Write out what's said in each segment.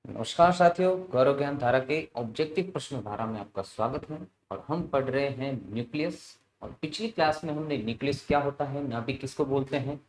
नमस्कार साथियों, गौरव ज्ञान धारा के ऑब्जेक्टिव प्रश्न धारा में आपका स्वागत है। और हम पढ़ रहे हैं न्यूक्लियस। और पिछली क्लास में हमने न्यूक्लियस क्या होता है, नाभिक किसको बोलते हैं,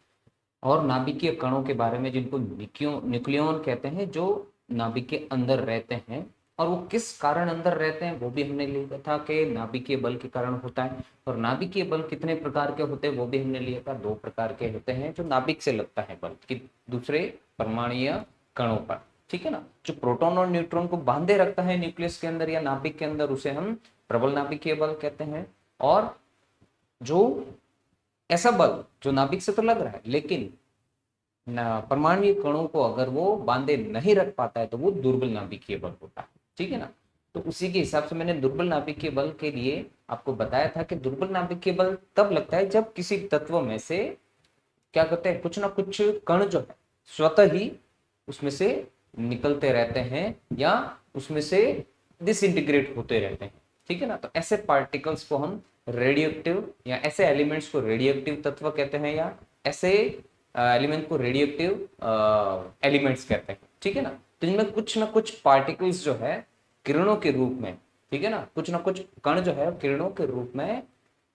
और नाभिकीय कणों के बारे में जिनको न्यूक्लियन कहते हैं, जो नाभिक के अंदर रहते हैं और वो किस कारण अंदर रहते हैं वो भी हमने लिया था कि नाभिकीय बल के कारण होता है। और नाभिकीय बल कितने प्रकार के होते हैं वो भी हमने लिया था, दो प्रकार के होते हैं जो नाभिक से लगता है बल कि दूसरे परमाणुीय कणों पर। ठीक है ना, जो प्रोटॉन और न्यूट्रॉन को बांधे रखता है न्यूक्लियस के अंदर या नाभिक के अंदर, उसे हम प्रबल नाभिकीय बल कहते हैं। और जो ऐसा बल जो नाभिक से तो लग रहा है लेकिन परमाणु कणों को अगर वो बांधे नहीं रख पाता है तो वो दुर्बल नाभिकीय बल होता है। ठीक है ना, तो उसी के हिसाब से मैंने दुर्बल नाभिकीय बल के लिए आपको बताया था कि दुर्बल नाभिकीय बल तब लगता है जब किसी तत्व में से क्या कहते हैं, कुछ ना कुछ कण जो है स्वतः ही उसमें से निकलते रहते हैं या उसमें से डिसइंटीग्रेट होते रहते हैं। ठीक है ना, तो ऐसे पार्टिकल्स को हम रेडियोएक्टिव या ऐसे एलिमेंट्स को रेडियोएक्टिव तत्व कहते हैं, या ऐसे एलिमेंट को रेडियोएक्टिव एलिमेंट्स कहते हैं। ठीक है ना, तो इनमें कुछ ना कुछ पार्टिकल्स जो है किरणों के रूप में, ठीक है ना, कुछ ना कुछ कण जो है किरणों के रूप में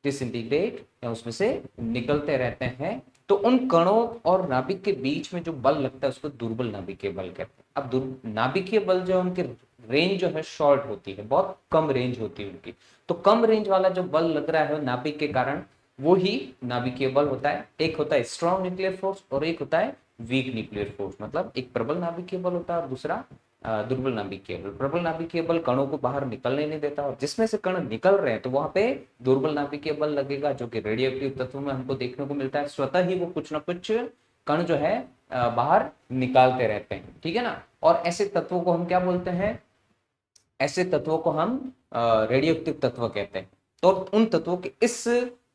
डिसइंटीग्रेट या उसमें से निकलते रहते हैं। तो उन कणों और नाभिक के बीच में जो बल लगता है उसको दुर्बल नाभिकीय बल कहते हैं। अब नाभिकीय बल जो उनके रेंज जो है शॉर्ट होती है, बहुत कम रेंज होती है उनकी। तो कम रेंज वाला जो बल लग रहा है नाभिक के कारण वो ही नाभिकीय बल होता है। एक होता है स्ट्रॉन्ग न्यूक्लियर फोर्स और एक होता है वीक न्यूक्लियर फोर्स। मतलब एक प्रबल नाभिकीय बल होता है और दूसरा दुर्बल नाभिकीय बल। प्रबल नाभिकीय बल कणों को बाहर निकलने नहीं देता, और जिसमें से कण निकल रहे हैं तो वहां पे दुर्बल नाभिकीय बल लगेगा, जो कि रेडियोएक्टिव तत्वों में हमको देखने को मिलता है। स्वतः ही वो कुछ ना कुछ कण जो है बाहर निकालते रहते हैं। ठीक है ना, और ऐसे तत्वों को हम क्या बोलते हैं, ऐसे तत्वों को हम रेडियोएक्टिव तत्व कहते हैं। तो उन तत्वों की इस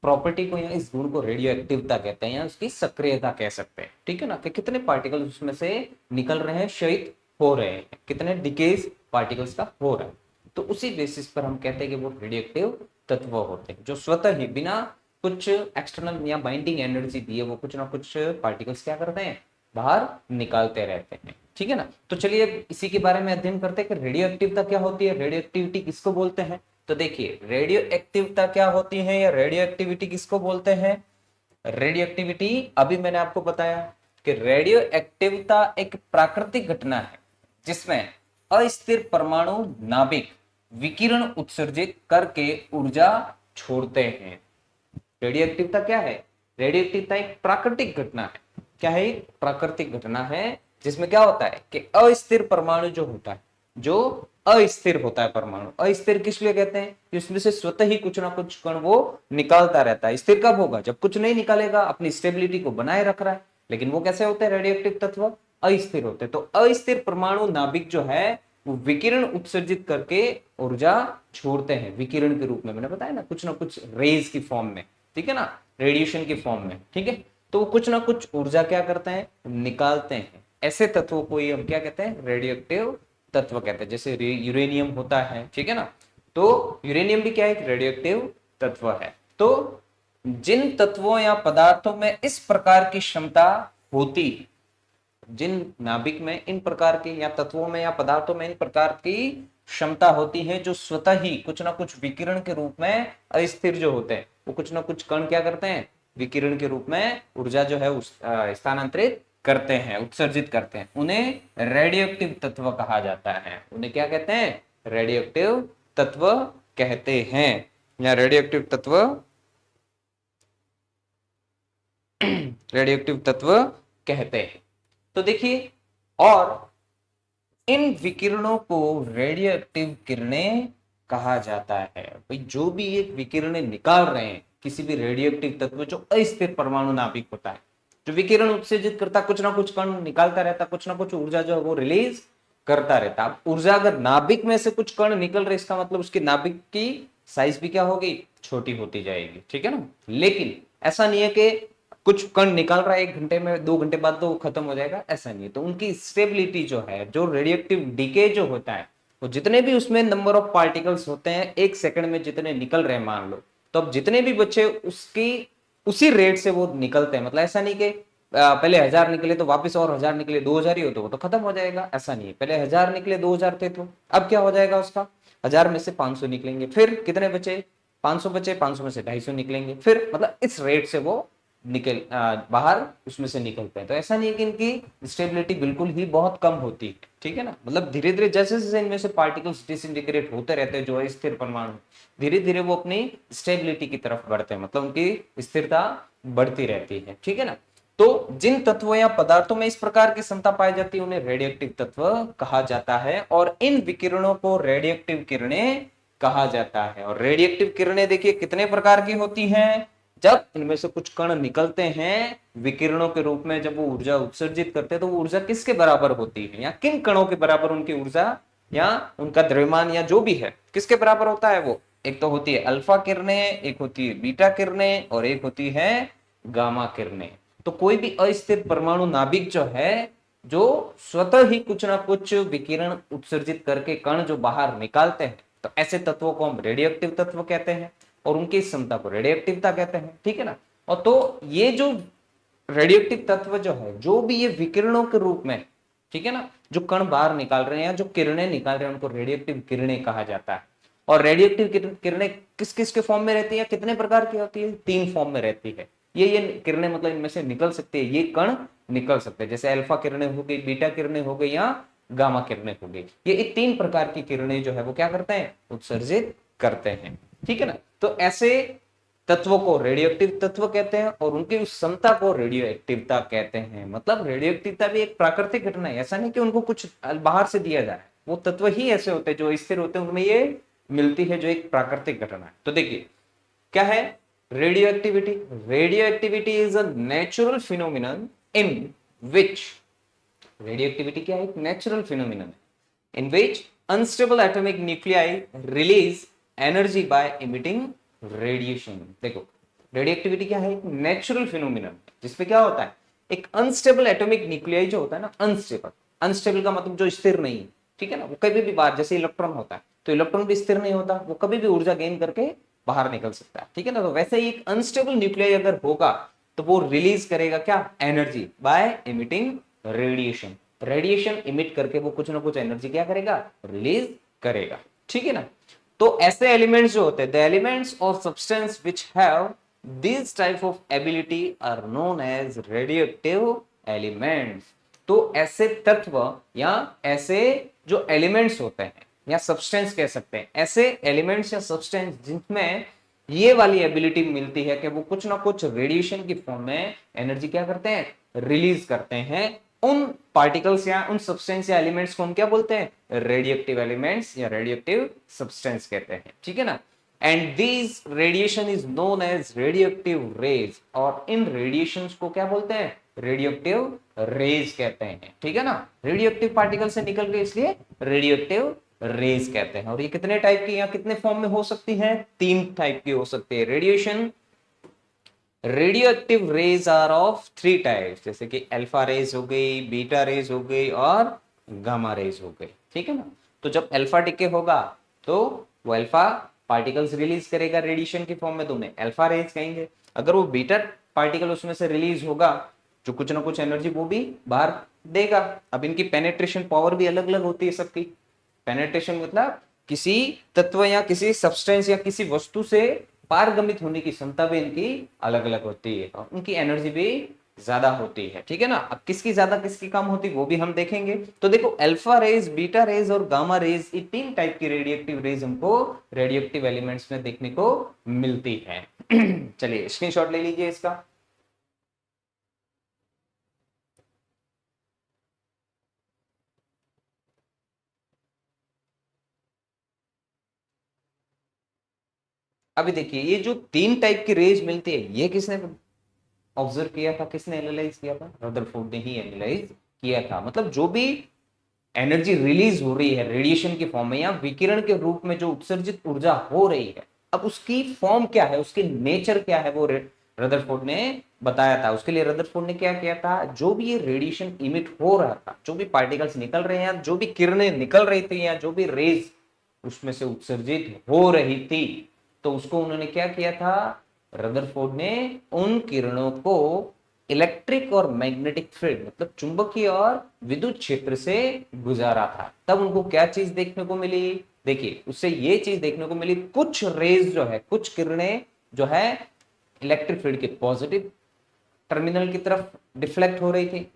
प्रॉपर्टी को या इस गुण को रेडियो एक्टिवता कहते हैं या उसकी सक्रियता कह सकते हैं। ठीक है ना, कि कितने पार्टिकल्स उसमें से निकल रहे हैं, क्षयित हो रहे हैं, कितने डिकेज पार्टिकल्स का हो रहा है। तो उसी बेसिस पर हम कहते हैं कि वो रेडियो एक्टिव तत्व होते हैं, जो स्वतः ही बिना कुछ एक्सटर्नल या बाइंडिंग एनर्जी दिए वो कुछ ना कुछ पार्टिकल्स क्या करते हैं, बाहर निकालते रहते हैं। ठीक है ना, तो चलिए इसी के बारे में अध्ययन करते हैं कि रेडियो एक्टिवता क्या होती है, रेडियो एक्टिविटी किसको बोलते हैं। तो देखिए, रेडियो एक्टिवता क्या होती है या रेडियो एक्टिविटी किसको बोलते हैं। रेडियो एक्टिविटी अभी मैंने आपको बताया कि रेडियो एक्टिवता एक प्राकृतिक घटना है जिसमें अस्थिर परमाणु नाभिक विकिरण उत्सर्जित करके ऊर्जा छोड़ते हैं। रेडियो एक्टिवता क्या है, रेडियो एक्टिवता एक प्राकृतिक घटना है। क्या है, एक प्राकृतिक घटना है जिसमें क्या होता है कि अस्थिर परमाणु जो होता है, जो अस्थिर होता है परमाणु, अस्थिर किस लिए कहते हैं कि उसमें से स्वतः ही कुछ ना कुछ कण वो निकालता रहता है। स्थिर कब होगा, जब कुछ नहीं निकालेगा, अपनी स्टेबिलिटी को बनाए रख रहा है। लेकिन वो कैसे होते हैं रेडियोएक्टिव तत्व, अस्थिर होते हैं। तो अस्थिर परमाणु नाभिक जो है वो विकिरण उत्सर्जित करके ऊर्जा छोड़ते हैं विकिरण के रूप में। मैंने बताया ना कुछ रेज की फॉर्म में, ठीक है ना, रेडिएशन की फॉर्म में। ठीक है, तो वो कुछ ना कुछ ऊर्जा क्या करते हैं, निकालते हैं। ऐसे तत्वों को ही हम क्या कहते हैं, रेडियोएक्टिव तत्व कहते हैं। जैसे यूरेनियम होता है, ठीक है ना, तो यूरेनियम भी क्या है, एक रेडियोएक्टिव तत्व है। तो जिन तत्वों या पदार्थों में इस प्रकार की क्षमता होती है, जिन नाभिक में इन प्रकार की या तत्वों में या पदार्थों में इन प्रकार की क्षमता होती है जो स्वतः ही कुछ ना कुछ विकिरण के रूप में अस्थिर जो होते हैं, वो कुछ ना कुछ कण क्या करते हैं, विकिरण के रूप में ऊर्जा जो है स्थानांतरित करते हैं, उत्सर्जित करते हैं। उन्हें रेडियोएक्टिव तत्व कहा जाता है। उन्हें क्या कहते हैं, रेडियोएक्टिव तत्व कहते हैं या रेडियोएक्टिव तत्व रेडियोएक्टिव तत्व कहते हैं। तो देखिए, और इन विकिरणों को रेडियोएक्टिव किरणें कहा जाता है। भाई जो भी एक विकिरणें निकाल रहे हैं किसी भी रेडियोएक्टिव तत्व, जो अस्थिर परमाणु नाभिक होता है, जो विकिरण उत्सर्जित करता, कुछ ना कुछ कण निकालता रहता, कुछ ना कुछ ऊर्जा जो है वो रिलीज करता रहता। अब ऊर्जा अगर नाभिक में से कुछ कण निकल रहे, इसका मतलब उसके नाभिक की साइज भी क्या होगी, छोटी होती जाएगी। ठीक है ना, लेकिन ऐसा नहीं है कि कुछ कण निकाल रहा है 1 घंटे में, 2 घंटे बाद तो खत्म हो जाएगा, ऐसा नहीं है। तो उनकी स्टेबिलिटी जो है, जो रेडियोएक्टिव डीके जो होता है, वो जितने भी उसमें नंबर ऑफ पार्टिकल्स होते हैं 1 सेकंड में जितने निकल रहे हैं मान लो, तो अब जितने भी बच्चे उसकी उसी रेट से वो निकलते हैं। मतलब ऐसा नहीं कि पहले 1000 निकले तो वापस और 1000 निकले, 2000 ही हो तो वो तो खत्म हो जाएगा। ऐसा नहीं है, पहले 1000 निकले 2000 थे तो अब क्या हो जाएगा उसका, 1000 में से 500 निकलेंगे, फिर कितने बचे, 500 बचे, 500 में से 250 निकलेंगे, फिर मतलब इस रेट से वो बाहर उसमें से निकलते हैं। तो ऐसा नहीं है कि इनकी स्टेबिलिटी बिल्कुल ही बहुत कम होती है, ठीक है ना। मतलब धीरे धीरे जैसे जैसे इनमें से पार्टिकल्स डिसइंटीग्रेट होते रहते हैं, जो है स्थिर परमाणु, धीरे धीरे वो अपनी स्टेबिलिटी की तरफ बढ़ते हैं, मतलब उनकी स्थिरता बढ़ती रहती है, ठीक है ना। तो जिन तत्वों या पदार्थों में इस प्रकार की क्षमता पाई जाती है उन्हें रेडियोएक्टिव तत्व कहा जाता है, और इन विकिरणों को रेडियोएक्टिव किरणें कहा जाता है। और रेडियोएक्टिव किरणें देखिए कितने प्रकार की होती हैं, जब इनमें से कुछ कण निकलते हैं विकिरणों के रूप में, जब वो ऊर्जा उत्सर्जित करते हैं तो वो ऊर्जा किसके बराबर होती है, या किन कणों के बराबर उनकी ऊर्जा या उनका द्रव्यमान या जो भी है किसके बराबर होता है वो। एक तो होती है अल्फा किरणें, एक होती है बीटा किरणें, और एक होती है गामा किरणें। तो कोई भी अस्थिर परमाणु नाभिक जो है, जो स्वतः ही कुछ ना कुछ विकिरण उत्सर्जित करके कण जो बाहर निकालते हैं, तो ऐसे तत्वों को हम रेडियोएक्टिव तत्व कहते हैं, और उनकी क्षमता को रेडियोएक्टिवता कहते हैं, ठीक है ना। और तो ये जो रेडियोएक्टिव तत्व जो है, जो भी ये विकिरणों के रूप में, ठीक है ना, जो कण बाहर निकाल रहे हैं या जो किरणें निकाल रहे हैं, उनको रेडियोएक्टिव किरणें कहा जाता है। और रेडियोएक्टिव किरणें किस किस के फॉर्म में रहती है, कितने प्रकार की होती है, 3 फॉर्म में रहती है। ये किरणें मतलब इनमें से निकल सकती है, ये कण निकल सकते हैं, जैसे अल्फा किरणें हो गई, बीटा किरणें हो गई, या गामा किरणें हो गई। ये 3 प्रकार की किरणें जो है वो क्या करते हैं, उत्सर्जित करते हैं, ठीक है ना। तो ऐसे तत्वों को रेडियोएक्टिव तत्व कहते हैं, और उनकी उस क्षमता को रेडियोएक्टिवता कहते हैं। मतलब रेडियोएक्टिवता भी एक प्राकृतिक घटना है, ऐसा नहीं कि उनको कुछ बाहर से दिया जाए, वो तत्व ही ऐसे होते हैं जो स्थिर होते हैं, उनमें ये मिलती है, जो एक प्राकृतिक घटना है। तो देखिए क्या है radioactivity. Radioactivity is a natural phenomenon in which, radioactivity क्या है, एक नेचुरल फिनोमिनन है in which unstable atomic nuclei release energy by emitting radiation. देखो रेडियोएक्टिविटी क्या है, एक नेचुरल फिनोमिनन जिसपे क्या होता है, एक अनस्टेबल एटॉमिक न्यूक्लियाई जो होता है ना, अनस्टेबल, अनस्टेबल का मतलब जो स्थिर नहीं है, ठीक है ना, वो कभी भी बाहर, जैसे इलेक्ट्रॉन होता है तो इलेक्ट्रॉन भी स्थिर नहीं होता, वो कभी भी ऊर्जा गेन करके बाहर निकल सकता है, ठीक है ना। तो वैसे ही एक अनस्टेबल न्यूक्लियाई अगर होगा तो वो रिलीज करेगा क्या, energy by emitting radiation. Radiation emit करके वो कुछ ना कुछ एनर्जी क्या करेगा, रिलीज करेगा, ठीक है ना। तो ऐसे एलिमेंट्स जो होते हैं, द एलिमेंट्स और substance which have this type of ability are known as radioactive elements. तो ऐसे तत्व या ऐसे जो एलिमेंट्स होते हैं या सब्सटेंस कह सकते हैं, ऐसे एलिमेंट्स या सब्सटेंस जिनमें ये वाली एबिलिटी मिलती है कि वो कुछ ना कुछ रेडिएशन की फॉर्म में एनर्जी क्या करते हैं, रिलीज करते हैं, उन पार्टिकल्स या उन सब्सटेंस या एलिमेंट्स को हम क्या बोलते हैं, रेडियोएक्टिव एलिमेंट्स या रेडियोएक्टिव सब्सटेंस कहते हैं, ठीक है ना। And this radiation is known as radioactive rays, और इन रेडिएशंस को क्या बोलते हैं, रेडियोएक्टिव रेज कहते हैं, ठीक है ना। रेडियोएक्टिव पार्टिकल से निकल के इसलिए रेडियोएक्टिव रेज कहते हैं। और ये कितने टाइप की या कितने फॉर्म में हो सकती हैं, 3 टाइप की हो सकती है radiation. Radioactive rays are of 3 types, जैसे कि अल्फा रेज हो गई, बीटा रेज हो गई, और गामा रेज हो गई, ठीक है ना। तो जब अल्फा डिके होगा तो वो अल्फा पार्टिकल्स रिलीज करेगा रेडिएशन की फॉर्म में, तो उन्हें अल्फा रेज कहेंगे। अगर वो बीटा पार्टिकल उसमें से रिलीज होगा जो कुछ ना कुछ एनर्जी वो भी बाहर देगा। अब इनकी पेनेट्रेशन पावर भी अलग अलग होती है सबकी। पेनेट्रेशन मतलब किसी तत्व या किसी सब्सटेंस या किसी वस्तु से पारगमित होने की क्षमता भी इनकी अलग अलग होती है, और उनकी एनर्जी भी ज्यादा होती है, ठीक है ना। अब किसकी ज्यादा किसकी कम होती है वो भी हम देखेंगे। तो देखो अल्फा रेज, बीटा रेज और गामा रेज, ये 3 टाइप की रेडियोएक्टिव रेज हमको रेडियोएक्टिव एलिमेंट्स में देखने को मिलती है। चलिए स्क्रीनशॉट ले लीजिए इसका। अभी देखिए ये जो 3 टाइप की रेज मिलती है, ये किसने ऑब्जर्व किया था, किसने एनालाइज किया था, रदरफोर्ड ने ही एनालाइज किया था। मतलब जो भी एनर्जी रिलीज हो रही है रेडिएशन के फॉर्म में या विकिरण के रूप में, जो उत्सर्जित ऊर्जा हो रही है, अब उसकी फॉर्म क्या है, उसकी नेचर क्या है, वो रदरफोर्ड ने बताया था। उसके लिए रदरफोर्ड ने क्या किया था, जो भी ये रेडिएशन इमिट हो रहा था, जो भी पार्टिकल्स निकल रहे हैं, जो भी किरणें निकल रही थी, या जो भी रेज उसमें से उत्सर्जित हो रही थी, तो उसको उन्होंने क्या किया था, रदरफोर्ड ने उन किरणों को इलेक्ट्रिक और मैग्नेटिक फील्ड मतलब चुंबकीय और विद्युत क्षेत्र से गुजारा था, तब उनको क्या चीज देखने को मिली? देखिए उससे ये चीज देखने को मिली, कुछ रेज जो है, कुछ किरणें जो है इलेक्ट्रिक फील्ड के पॉजिटिव टर्मिनल की तरफ डिफ्लेक्ट हो रही थी,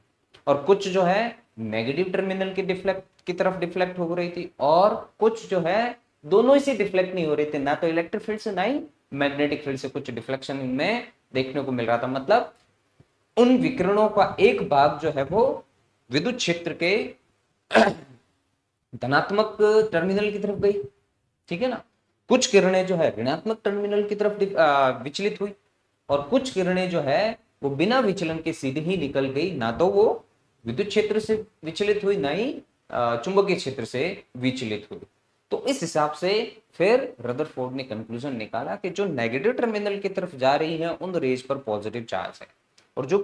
और कुछ जो है नेगेटिव टर्मिनल की तरफ डिफ्लेक्ट हो रही थी, और कुछ जो है दोनों ही से डिफ्लेक्ट नहीं हो रहे थे, ना तो इलेक्ट्रिक फील्ड से ना ही मैग्नेटिक फील्ड से, कुछ डिफ्लेक्शन इनमें देखने को मिल रहा था। मतलब उन विकिरणों का एक भाग जो है वो विद्युत क्षेत्र के धनात्मक टर्मिनल की तरफ गई, ठीक है ना। कुछ किरणें जो है ऋणात्मक टर्मिनल की तरफ विचलित हुई, और कुछ किरणें जो है वो बिना विचलन के सीधे ही निकल गई, ना तो वो विद्युत क्षेत्र से विचलित हुई, ना ही चुंबकीय क्षेत्र से विचलित हुई। तो इस हिसाब से फिर रदरफोर्ड ने कंक्लूजन निकाला कि जो नेगेटिव टर्मिनल की तरफ जा रही है उन रेज पर पॉजिटिव चार्ज है, और जो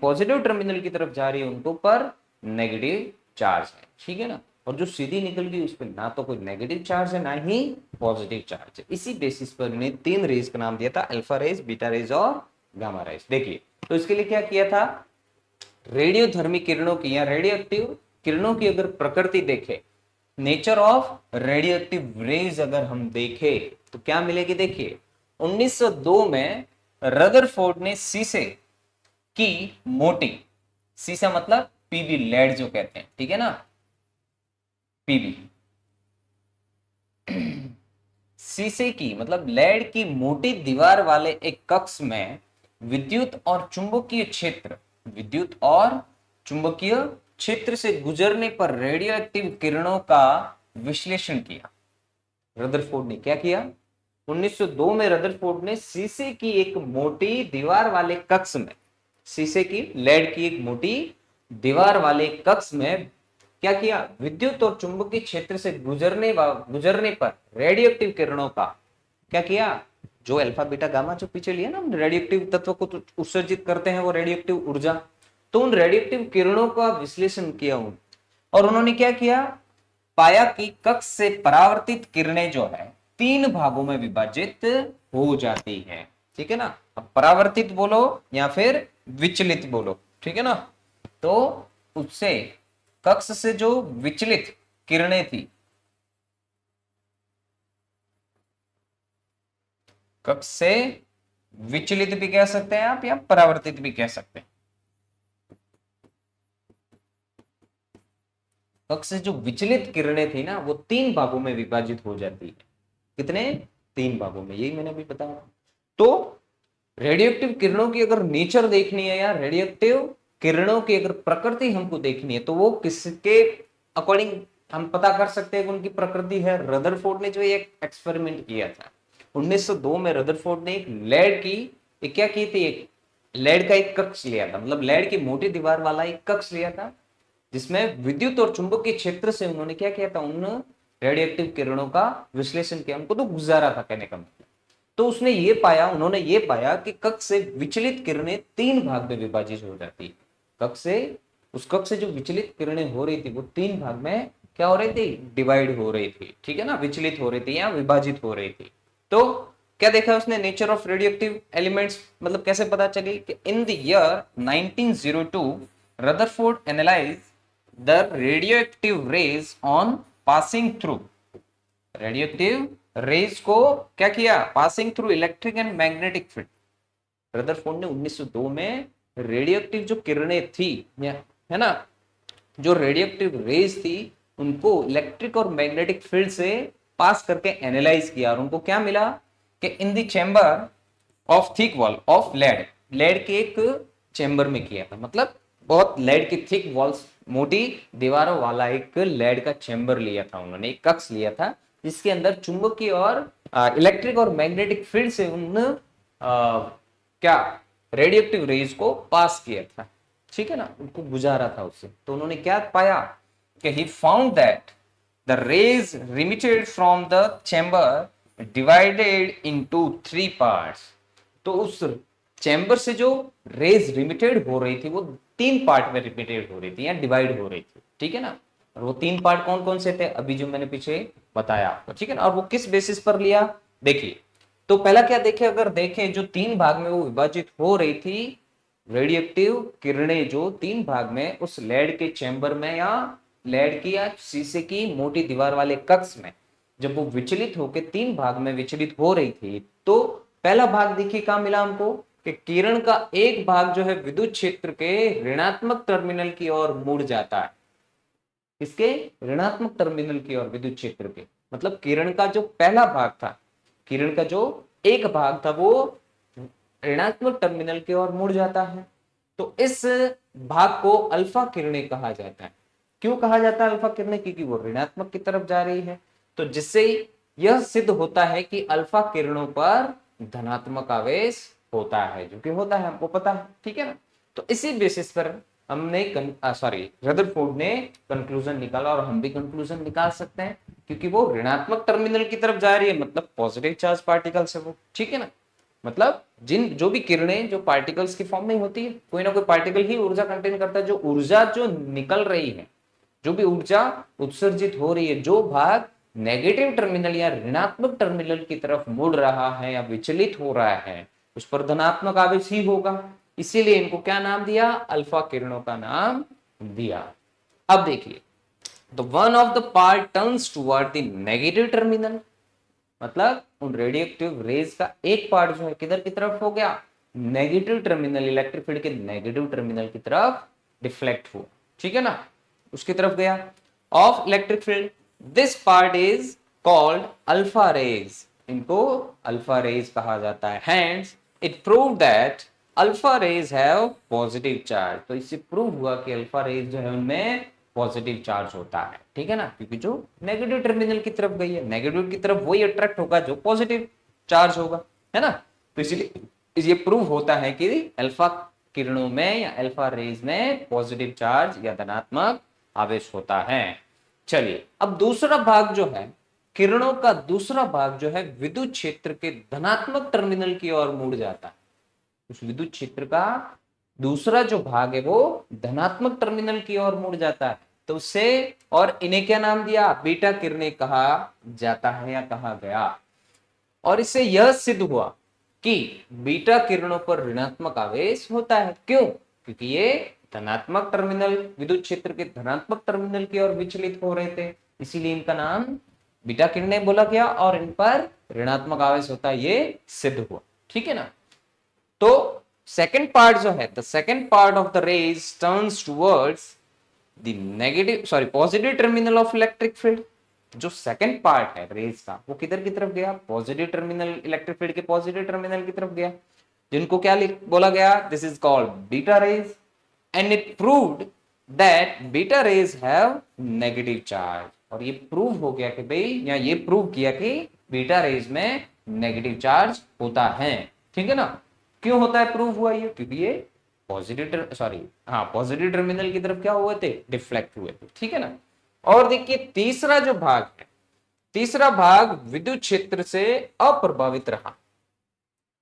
पॉजिटिव टर्मिनल की तरफ जा रही है उनको पर नेगेटिव चार्ज है, ठीक है ना। और जो सीधी निकल गई उस पर ना तो कोई नेगेटिव चार्ज है ना ही पॉजिटिव चार्ज है। इसी बेसिस पर उन्हें तीन रेज का नाम दिया था, अल्फा रेज, बीटा रेज और गामा रेज। देखिए तो इसके लिए क्या किया था, रेडियोधर्मी किरणों की या रेडियो एक्टिव किरणों की अगर प्रकृति देखे, nature of radioactive rays अगर हम देखें तो क्या मिलेगी? देखिए 1902 में रदरफोर्ड ने शीशे की मोटी, शीशा मतलब पीवी लेड जो कहते हैं, ठीक है ना, पीवी शीशे की मतलब लेड की मोटी दीवार वाले एक कक्ष में विद्युत और चुंबकीय क्षेत्र, विद्युत और चुंबकीय क्षेत्र से गुजरने पर रेडियो एक्टिव किरणों का विश्लेषण किया। रदरफोर्ड ने क्या किया? 1902 में रदरफोर्ड ने शीशे की एक मोटी दीवार वाले कक्ष में, शीशे की लेड की एक मोटी दीवार वाले कक्ष में क्या किया? विद्युत और चुंबकीय क्षेत्र से गुजरने पर रेडियोएक्टिव किरणों का क्या किया? जो अल्फा बीटा गामा जो पीछे लिया ना, रेडियोएक्टिव तत्व को तो उत्सर्जित करते हैं वो रेडियोएक्टिव ऊर्जा, तो उन रेडियोएक्टिव किरणों का विश्लेषण किया और उन्होंने क्या किया? पाया कि कक्ष से परावर्तित किरणें जो है तीन भागों में विभाजित हो जाती है, ठीक है ना। अब परावर्तित बोलो या फिर विचलित बोलो, ठीक है ना। तो उससे कक्ष से जो विचलित किरणें थी, कक्ष से विचलित भी कह सकते हैं आप या परावर्तित भी कह सकते हैं। कक्ष से जो विचलित किरणें थी ना वो तीन भागों में विभाजित हो जाती है। कितने? तीन भागों में, यही मैंने अभी बताया। तो रेडियोएक्टिव किरणों की अगर नेचर देखनी है या रेडियोएक्टिव किरणों की अगर प्रकृति हमको देखनी है तो वो किसके अकॉर्डिंग हम पता कर सकते हैं कि उनकी प्रकृति है? रदरफोर्ड ने जो एक एक्सपेरिमेंट किया था 1902 में, रदरफोर्ड ने एक लेड की एक क्या की थी, एक लेड का एक कक्ष लिया था, मतलब लेड की मोटी दीवार वाला एक कक्ष लिया था जिसमें विद्युत और चुंबकीय क्षेत्र से उन्होंने क्या किया था? उन रेडियोएक्टिव किरणों का विश्लेषण किया, उनको तो गुजारा था कहने का मतलब। तो उन्होंने ये पाया कि कक्ष से विचलित किरणें तीन भाग में विभाजित हो जाती है। उस कक्ष से जो विचलित किरणें हो रही थी वो तीन भाग में क्या हो रही थी? डिवाइड हो रही थी, ठीक है ना, विचलित हो रही थी या विभाजित हो रही थी। तो क्या देखा उसने? नेचर ऑफ रेडियोएक्टिव एलिमेंट्स, मतलब कैसे पता चली कि in the year 1902 Rutherford analyse the radioactive rays on passing through, radioactive rays को क्या किया? Passing through electric and magnetic field. Rutherford ने 1902 में रेडियोएक्टिव जो किरणें थी, है ना, जो रेडियोएक्टिव रेज थी उनको इलेक्ट्रिक और मैग्नेटिक फील्ड से पास करके एनालाइज किया, और उनको क्या मिला कि in the chamber of thick wall of lead, lead के एक चैम्बर में किया था, मतलब बहुत लेड की थिक वॉल्स, मोटी दीवारों वाला एक लेड का चैम्बर लिया था उन्होंने, एक कक्ष लिया था जिसके अंदर चुंबकीय और इलेक्ट्रिक और मैग्नेटिक फील्ड से उन क्या रेडियोएक्टिव रेज को पास किया था, ठीक है ना, उनको गुजारा था उससे। तो उन्होंने क्या पाया कि he found that the rays remitted from the chamber divided into three parts. तो उस चैम्बर से जो रेज रिमिटेड हो रही थी वो तीन पार्ट में रिमिटेड हो रही थी या डिवाइड हो रही थी, ठीक है ना। और वो तीन पार्ट कौन कौन से थे? अभी जो मैंने पीछे बताया आपको, ठीक है ना। और वो किस बेसिस पर लिया? देखिए तो पहला क्या देखे, अगर देखें जो तीन भाग में वो विभाजित हो रही थी रेडियोएक्टिव किरणें जो 3 भाग में उस लेड के चैम्बर में या लेड की या शीशे की मोटी दीवार वाले कक्ष में जब वो विचलित होकर 3 भाग में विचलित हो रही थी, तो पहला भाग देखिए कहां मिला हमको कि किरण का एक भाग जो है विद्युत क्षेत्र के ऋणात्मक टर्मिनल की ओर मुड़ जाता है। इसके ऋणात्मक टर्मिनल की ओर विद्युत क्षेत्र के, मतलब किरण का जो पहला भाग था, किरण का जो एक भाग था वो ऋणात्मक टर्मिनल की ओर मुड़ जाता है। तो इस भाग को अल्फा किरणें कहा जाता है। क्यों कहा जाता है अल्फा किरणें? क्योंकि वो ऋणात्मक की तरफ जा रही है। तो जिससे यह सिद्ध होता है कि अल्फा किरणों पर धनात्मक आवेश होता है, जो कि होता है, हमको पता है, ठीक है ना। तो इसी बेसिस पर हमने रदरफोर्ड ने कंक्लूजन निकाला, और हम भी कंक्लूजन निकाल सकते हैं, क्योंकि वो ऋणात्मक टर्मिनल की तरफ जा रही है, मतलब पॉजिटिव चार्ज पार्टिकल्स है वो, ठीक है ना। मतलब जो भी किरणें जो पार्टिकल्स की फॉर्म में होती है, कोई ना कोई पार्टिकल ही ऊर्जा कंटेन करता है। जो ऊर्जा जो निकल रही है, जो भी ऊर्जा उत्सर्जित हो रही है, जो भाग नेगेटिव टर्मिनल या ऋणात्मक टर्मिनल की तरफ मुड़ रहा है या विचलित हो रहा है, उस पर धनात्मक आवेश ही होगा। इसीलिए इनको क्या नाम दिया? अल्फा किरणों का नाम दिया। अब देखिए, the one of the part turns toward the negative terminal, मतलब उन रेडियोएक्टिव रेज का एक पार्ट जो है किधर की तरफ हो गया? नेगेटिव टर्मिनल, इलेक्ट्रिक फील्ड के नेगेटिव टर्मिनल की तरफ डिफ्लेक्ट हुआ, ठीक है ना, उसकी तरफ गया of electric field. This part is called alpha rays, इनको अल्फा रेज कहा जाता है। Hence it prove that alpha rays have positive charge. तो इससे प्रूव हुआ कि अल्फा रेज जो है उनमें पॉजिटिव चार्ज होता है, ठीक है ना, क्योंकि जो नेगेटिव टर्मिनल की तरफ गई है, नेगेटिव की तरफ वही अट्रैक्ट होगा जो पॉजिटिव चार्ज होगा, है ना। तो इसलिए ये प्रूव होता है कि अल्फा किरणों में या अल्फा रेज में पॉजिटिव चार्ज या धनात्मक आवेश होता है। चलिए, अब दूसरा भाग जो है, किरणों का दूसरा भाग जो है विद्युत क्षेत्र के धनात्मक टर्मिनल की ओर मुड़ जाता है। उस विद्युत क्षेत्र का दूसरा जो भाग है वो धनात्मक टर्मिनल की ओर मुड़ जाता है। तो उससे, और इन्हें क्या नाम दिया? बीटा किरणें कहा जाता है या कहा गया। और इससे यह सिद्ध हुआ कि बीटा किरणों पर ऋणात्मक आवेश होता है। क्यों? क्योंकि ये धनात्मक टर्मिनल, विद्युत क्षेत्र के धनात्मक टर्मिनल की ओर विचलित हो रहे थे, इसीलिए इनका नाम बीटा किरणें बोला गया, और इन पर ऋणात्मक आवेश होता है, ये सिद्ध हुआ, ठीक है ना। तो सेकेंड पार्ट जो है, the second part of the rays turns towards the positive terminal of electric field. जो सेकंड पार्ट है रेज का, वो किधर की तरफ गया? पॉजिटिव टर्मिनल, इलेक्ट्रिक फील्ड के पॉजिटिव टर्मिनल की तरफ गया, जिनको क्या बोला गया? This is called beta rays. And it proved that beta rays have negative charge. और ये प्रूव हो गया कि भाई, या ये प्रूव किया कि बीटा रेज में नेगेटिव चार्ज होता है, ठीक है ना। क्यों होता है? प्रूव हुआ ये क्योंकि ये पॉजिटिव टर्मिनल की तरफ क्या हुए थे? डिफ्लेक्ट हुए थे, ठीक है ना। और देखिए, तीसरा जो भाग है, तीसरा भाग विद्युत क्षेत्र से अप्रभावित रहा।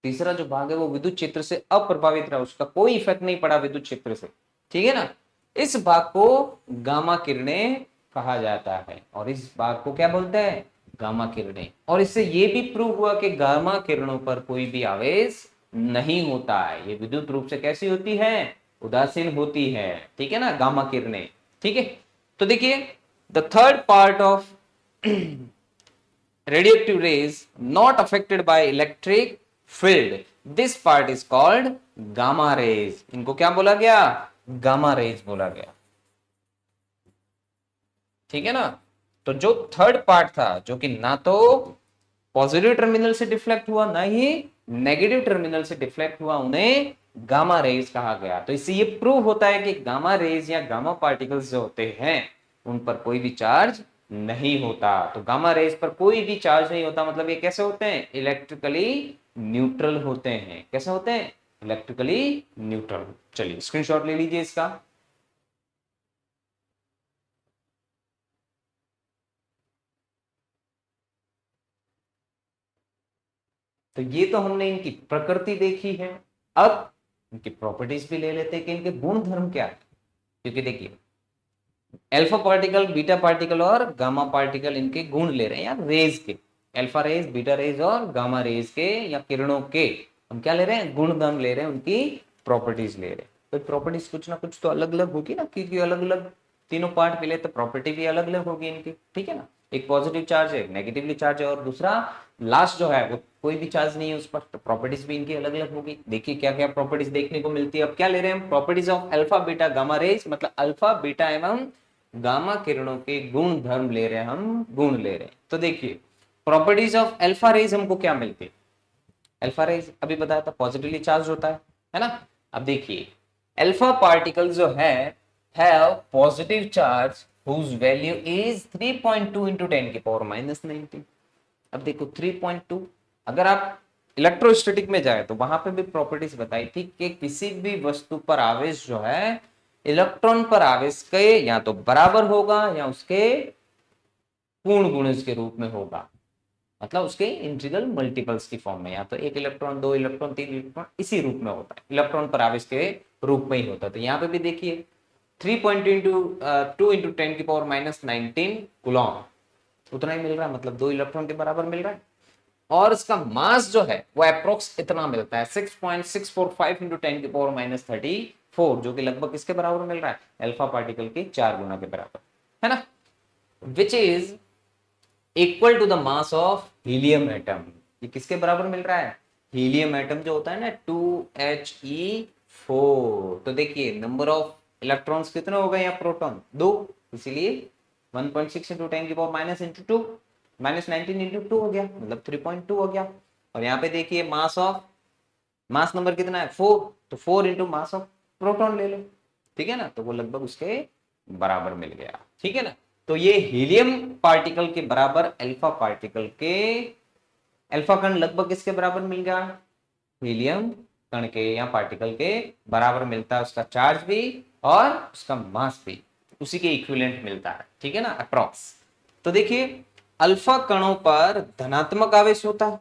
तीसरा जो भाग है वो विद्युत क्षेत्र से अप्रभावित रहा, उसका कोई इफेक्ट नहीं पड़ा विद्युत क्षेत्र से, ठीक है ना। इस भाग को गामा किरणें कहा जाता है, और इस भाग को क्या बोलते हैं? गामा किरणें। और इससे ये भी प्रूव हुआ कि गामा किरणों पर कोई भी आवेश नहीं होता है, ये विद्युत रूप से कैसी होती है? उदासीन होती है, ठीक है ना, गामा किरणें, ठीक है। तो देखिए, the third part of radioactive rays not affected by electric field, this part is called gamma rays। इनको क्या बोला गया? गामा रेज बोला गया, ठीक है ना। तो जो थर्ड पार्ट था, जो कि ना तो पॉजिटिव टर्मिनल से डिफ्लेक्ट हुआ, ना ही नेगेटिव टर्मिनल से डिफ्लेक्ट हुआ, उन्हें गामा रेज कहा गया। तो इससे ये प्रूव होता है कि गामा रेज या गामा पार्टिकल्स जो होते हैं उन पर कोई भी चार्ज नहीं होता। तो गामा रेज पर कोई भी चार्ज नहीं होता, मतलब ये कैसे होते हैं? इलेक्ट्रिकली न्यूट्रल होते हैं। कैसे होते हैं? Electrically neutral. चलिए, स्क्रीनशॉट ले लीजिए इसका। तो ये तो हमने इनकी प्रकृति देखी है। अब इनकी प्रॉपर्टीज भी ले लेते हैं कि इनके गुण धर्म क्या है। क्योंकि देखिए, अल्फा पार्टिकल, बीटा पार्टिकल और गामा पार्टिकल, इनके गुण ले रहे हैं यार, रेज के, अल्फा रेज, बीटा रेज और गामा रेज के या किरणों के हम क्या ले रहे हैं? गुण धर्म ले रहे हैं, उनकी प्रॉपर्टीज ले रहे हैं, तो प्रॉपर्टीज कुछ ना कुछ तो अलग अलग होगी ना, क्योंकि अलग अलग तीनों पार्ट मिले तो प्रॉपर्टी भी अलग अलग होगी इनकी, ठीक है ना। एक पॉजिटिव चार्ज है, एक नेगेटिवली चार्ज है, और दूसरा लास्ट जो है वो कोई भी चार्ज नहीं है उस पर, तो प्रॉपर्टीज भी इनकी अलग अलग होगी। देखिए क्या क्या प्रॉपर्टीज देखने को मिलती है। अब क्या ले रहे हैं हम, properties of alpha beta gamma rays, मतलब अल्फा बीटा एवं गामा किरणों के गुण धर्म ले रहे हैं, हम गुण ले रहे हैं। तो देखिए प्रॉपर्टीज ऑफ अल्फा रेज हमको क्या मिलती है। अल्फा रेज अभी बताया था पॉजिटिवली चार्ज होता है ना। अब देखिए अल्फा पार्टिकल जो है have positive charge whose value is 3.2 into 10 की पावर माइनस 19। अब देखो 3.2, अगर आप इलेक्ट्रोस्टैटिक में जाए तो वहां पे भी प्रॉपर्टीज बताई थी कि किसी भी वस्तु पर आवेश जो है इलेक्ट्रॉन पर आवेश के या तो बराबर होगा या उसके पूर्ण गुणज के रूप में होगा, मतलब उसके इंटीग्रल मल्टीपल्स की फॉर्म में, या तो एक इलेक्ट्रॉन, दो इलेक्ट्रॉन, तीन इलेक्ट्रॉन, इसी रूप में होता है, इलेक्ट्रॉन पर आवेश के रूप में ही होता है। तो यहाँ पे भी देखिए 3.2 इंटू 10 की पावर माइनस 19 कूलॉम, उतना ही मिल रहा है, मतलब 2 इलेक्ट्रॉन के बराबर मिल रहा है। और इसका मास जो है वो अप्रोक्स इतना मिलता है 6.645 इंटू 10 की पावर माइनस 34, जो कि लगभग किसके बराबर मिल रहा है, अल्फा पार्टिकल के 4 गुना के बराबर, है ना। Which is equal to the mass of helium atom. ये किसके बराबर मिल रहा है, हीलियम एटम जो होता है ना 2He4। तो देखिए नंबर ऑफ इलेक्ट्रॉन्स कितने हो गए, या प्रोटॉन 2, इसीलिए 1.6 इंटू 10 की power minus into 2 minus 19 into 2 हो गया, मतलब 3.2 हो गया। और यहाँ पे देखिए मास नंबर कितना है 4, तो 4 इंटू मास ऑफ प्रोटॉन ले लो, ठीक है ना, तो वो लगभग उसके बराबर मिल गया, ठीक है ना। तो ये हीलियम पार्टिकल के बराबर अल्फा पार्टिकल के, अल्फा कण लगभग किसके बराबर मिल गया, हीलियम कण के या पार्टिकल के बराबर मिलता है, उसका चार्ज भी और उसका मास भी उसी के इक्विवेलेंट मिलता है, ठीक है ना, अप्रॉक्स। तो देखिए अल्फा कणों पर धनात्मक आवेश होता है,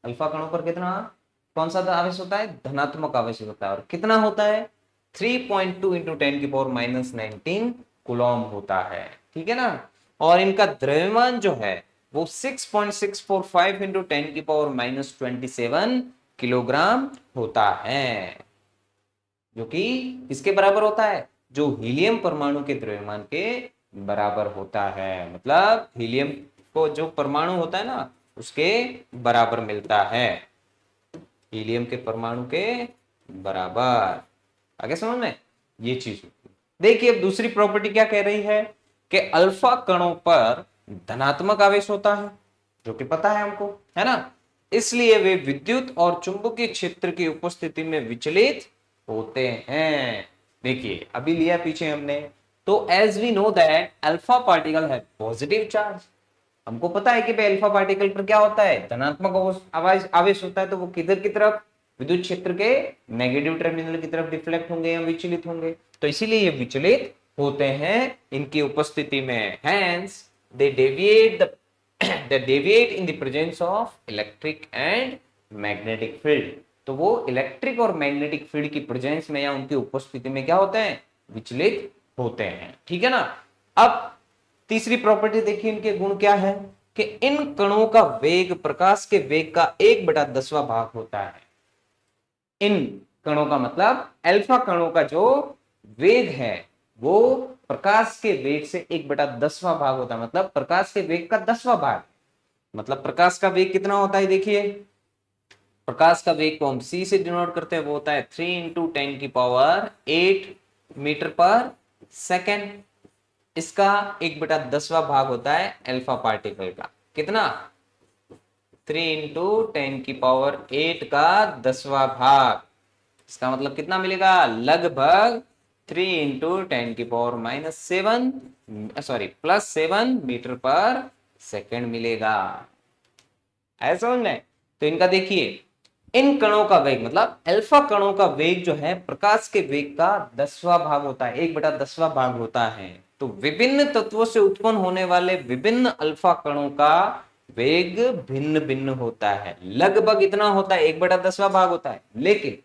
अल्फा कणों पर कितना, कौन सा आवेश होता है, धनात्मक आवेश होता है, और कितना होता है 3.2 इंटू 10 की पावर माइनस 19 कूलॉम होता है, ठीक है ना। और इनका द्रव्यमान जो है वो 6.645 इंटू 10 की पावर माइनस 27 किलोग्राम होता है, जो कि किसके बराबर होता है, जो हीलियम परमाणु के द्रव्यमान के बराबर होता है, मतलब हीलियम को जो परमाणु होता है ना उसके बराबर मिलता है, हीलियम के परमाणु के बराबर। आगे समझ में ये चीज। देखिए अब दूसरी प्रॉपर्टी क्या कह रही है कि अल्फा कणों पर धनात्मक आवेश होता है, जो कि पता है हमको, है ना, इसलिए वे विद्युत और चुंबकीय क्षेत्र की उपस्थिति में विचलित होते हैं। देखिए अभी लिया पीछे हमने, तो as we know that alpha particle है पॉजिटिव चार्ज, हमको पता है कि भाई अल्फा पार्टिकल पर क्या होता है, धनात्मक आवेश होता है, तो वो किधर की तरफ, विद्युत क्षेत्र के नेगेटिव टर्मिनल की तरफ डिफ्लेक्ट होंगे या विचलित होंगे, तो इसीलिए ये विचलित होते हैं इनकी उपस्थिति में। Hence they deviate they deviate in the presence of electric and magnetic field. तो वो इलेक्ट्रिक और मैग्नेटिक फील्ड की प्रेजेंस में या उनकी उपस्थिति में क्या होते हैं, विचलित होते हैं, ठीक है ना। अब तीसरी प्रॉपर्टी देखिए इनके गुण क्या है कि इन कणों का वेग प्रकाश के वेग का 1/10वां भाग होता है। इन कणों का मतलब अल्फा कणों का जो वेग है वो प्रकाश के वेग से 1/10वां भाग होता है, मतलब प्रकाश के वेग का 10वां भाग। मतलब प्रकाश का वेग कितना होता है, देखिए प्रकाश का वेग को हम c से डिनोट करते हैं, वो होता है 3 इंटू 10 की पावर 8 मीटर पर सेकेंड। इसका 1/10वां भाग होता है अल्फा पार्टिकल का, कितना 3 इंटू 10 की पावर 8 का 10वां भाग। इसका मतलब कितना मिलेगा, लगभग 3 इंटू 10 की power minus 7 sorry plus 7 metre per second मिलेगा। ऐसा समझ में। तो इनका देखिए इन कणों का वेग मतलब अल्फा कणों का वेग जो है प्रकाश के वेग का 10वां भाग होता है, 1/10वां भाग होता है। तो विभिन्न तत्वों से उत्पन्न होने वाले विभिन्न अल्फा कणों का वेग भिन्न भिन्न होता है, लगभग इतना होता है 1/10वां भाग होता है। लेकिन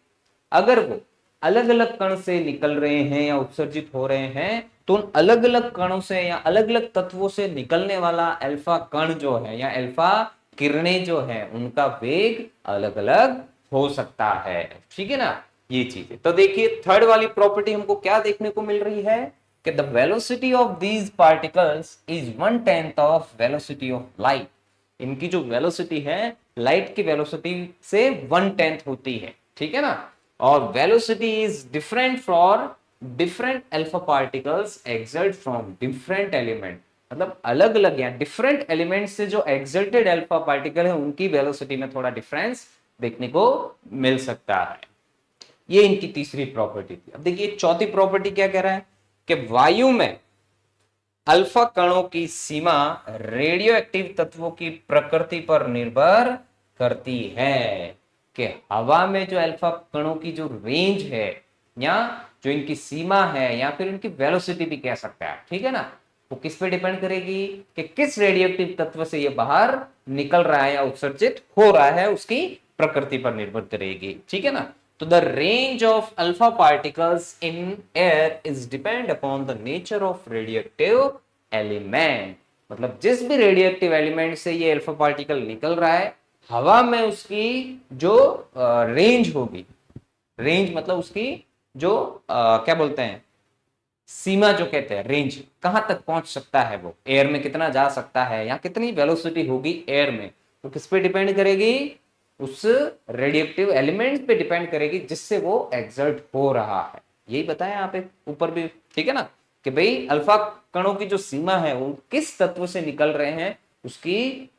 अगर वो अलग अलग कण से निकल रहे हैं या उत्सर्जित हो रहे हैं, तो उन अलग अलग कणों से या अलग अलग तत्वों से निकलने वाला अल्फा कण जो है या अल्फा किरणें जो है उनका वेग अलग अलग हो सकता है, ठीक है ना। ये चीज है। तो देखिए थर्ड वाली प्रॉपर्टी हमको क्या देखने को मिल रही है कि the velocity of these particles is 1/10 of velocity of light. इनकी जो वेलोसिटी है लाइट की वेलोसिटी से 1/10 होती है, ठीक है ना। और velocity is different for different alpha particles exalt from different element. मतलब अलग अलग या डिफरेंट एलिमेंट से जो एक्सल्टेड अल्फा पार्टिकल है उनकी वेलोसिटी में थोड़ा डिफरेंस देखने को मिल सकता है। ये इनकी तीसरी प्रॉपर्टी थी। अब देखिए चौथी प्रॉपर्टी क्या कह रहा है कि वायु में अल्फा कणों की सीमा रेडियो एक्टिव तत्वों की प्रकृति पर निर्भर करती है। कि हवा में जो अल्फा कणों की जो रेंज है या जो इनकी सीमा है या फिर इनकी वेलोसिटी भी कह सकता है, ठीक है ना, वो किस पे डिपेंड करेगी कि किस रेडियो एक्टिव तत्व से ये बाहर निकल रहा है या उत्सर्जित हो रहा है, उसकी प्रकृति पर निर्भर करेगी, ठीक है ना। तो the range of alpha particles in air is depend upon the nature of radioactive element. मतलब जिस भी रेडियोएक्टिव एलिमेंट से ये अल्फा पार्टिकल निकल रहा है, हवा में उसकी जो रेंज होगी, रेंज मतलब उसकी जो क्या बोलते हैं, सीमा जो कहते हैं, रेंज कहां तक पहुंच सकता है, वो एयर में कितना जा सकता है या कितनी वेलोसिटी होगी एयर में, तो किस पे डिपेंड करेगी, उस रेडियोएक्टिव एलिमेंट पे डिपेंड करेगी जिससे वो एक्सर्ट हो रहा है। यही बताया यहाँ पे ऊपर भी, ठीक है ना, कि भाई अल्फा कणों की जो सीमा है वो किस तत्व से निकल रहे हैं उसकी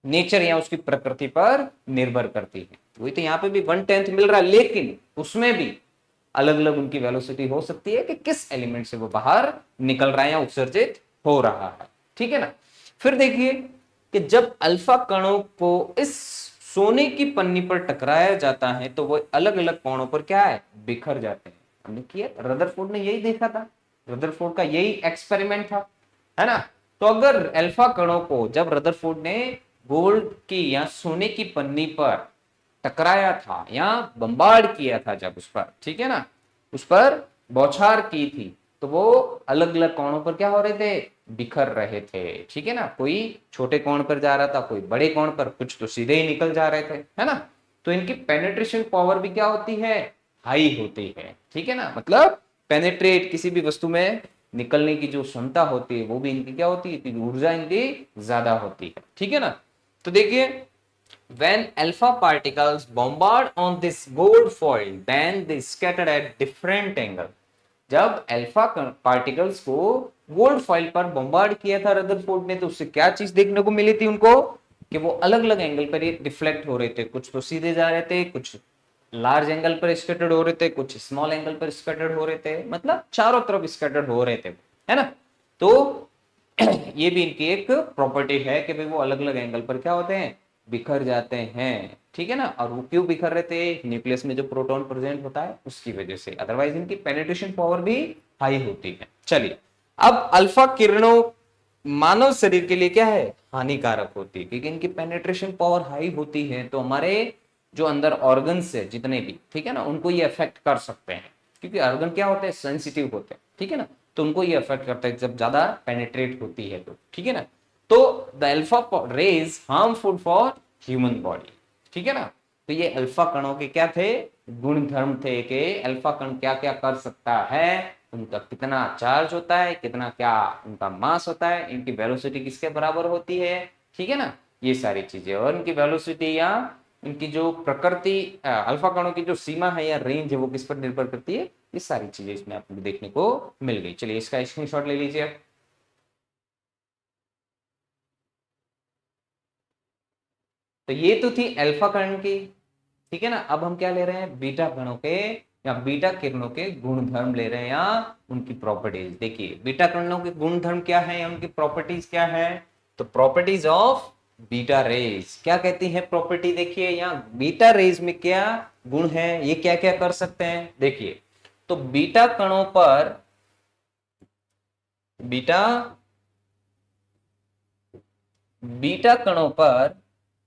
नेचर या उसकी प्रकृति पर निर्भर करती है। वही तो यहाँ पे भी 1/10 मिल रहा है, लेकिन उसमें भी अलग अलग उनकी वेलोसिटी हो सकती है कि किस एलिमेंट से वो बाहर निकल रहा है या उत्सर्जित हो रहा है, ठीक है ना। फिर देखिए कि जब अल्फा कणों को इस सोने की पन्नी पर टकराया जाता है तो वो अलग अलग कोणों पर क्या है, बिखर जाते हैं। हमने किया, रदरफोर्ड ने यही देखा था, रदरफोर्ड का यही एक्सपेरिमेंट था, है ना। तो अगर अल्फा कणों को जब रदरफोर्ड ने गोल्ड की या सोने की पन्नी पर टकराया था या बम्बार्ड किया था जब उस पर, ठीक है ना, उस पर बौछार की थी, तो वो अलग अलग कोणों पर क्या हो रहे थे, बिखर रहे थे, ठीक है ना। कोई छोटे कोण पर जा रहा था, कोई बड़े कोण पर, कुछ तो सीधे ही निकल जा रहे थे, है ना। तो इनकी पेनिट्रेशन पावर भी क्या होती है, हाई होती है, ठीक है ना। मतलब पेनिट्रेट किसी भी वस्तु में निकलने की जो क्षमता होती है वो भी इनकी क्या होती है, ऊर्जा इनकी ज्यादा होती है, ठीक है ना। तो देखिए when alpha particles bombard on this gold foil then they scattered at different angle। जब अल्फा पार्टिकल्स को गोल्ड फॉइल पर बॉम्बार्ड किया था रदरफोर्ड ने, तो उससे क्या चीज देखने को मिली थी उनको, कि वो अलग अलग एंगल पर ये डिफ्लेक्ट हो रहे थे, कुछ तो सीधे जा रहे थे, कुछ लार्ज एंगल पर स्कैटर्ड हो रहे थे, कुछ स्मॉल एंगल पर स्कैटर्ड हो रहे थे, मतलब चारों तरफ स्कैटर्ड हो रहे थे, है ना। तो ये भी इनकी एक प्रॉपर्टी है कि भाई वो अलग अलग एंगल पर क्या होते हैं, बिखर जाते हैं, ठीक है ना। और वो क्यों बिखर रहे थे, न्यूक्लियस में जो प्रोटॉन प्रेजेंट होता है उसकी वजह से, अदरवाइज इनकी पेनिट्रेशन पावर भी हाई होती है। चलिए, अब अल्फा किरणों मानव शरीर के लिए क्या है, हानिकारक होती है, क्योंकि इनकी पेनिट्रेशन पावर हाई होती है, तो हमारे जो अंदर ऑर्गन्स है जितने भी, ठीक है ना, उनको ये अफेक्ट कर सकते हैं, क्योंकि ऑर्गन क्या होते हैं, सेंसिटिव होते हैं, ठीक है ना। तो उनको ये अफेक्ट करता है जब ज्यादा पेनिट्रेट होती है तो, ठीक है ना। तो the alpha rays harmful for human body, ठीक है ना। तो ये अल्फा कणों के क्या थे, गुण धर्म थे कि अल्फा कण क्या क्या कर सकता है, उनका कितना चार्ज होता है, कितना क्या उनका मास होता है, इनकी वेलोसिटी किसके बराबर होती है, ठीक है ना। ये सारी चीजें, और इनकी वेलोसिटी या इनकी जो प्रकृति, अल्फा कणों की जो सीमा है या रेंज है वो किस पर निर्भर करती है, ये सारी चीजें इसमें आपको देखने को मिल गई। चलिए इसका स्क्रीनशॉट ले लीजिए आप। तो ये तो थी अल्फा कण की, ठीक है ना। अब हम क्या ले रहे हैं, बीटा कणों के या बीटा किरणों के गुणधर्म ले रहे हैं या उनकी प्रॉपर्टीज। देखिए बीटा कणों के गुणधर्म क्या है या उनकी प्रॉपर्टीज क्या है, तो प्रॉपर्टीज ऑफ बीटा रेज क्या कहती है प्रॉपर्टी, देखिए यहाँ बीटा रेज में क्या गुण है, ये क्या क्या कर सकते हैं, देखिए। तो बीटा बीटा कणों पर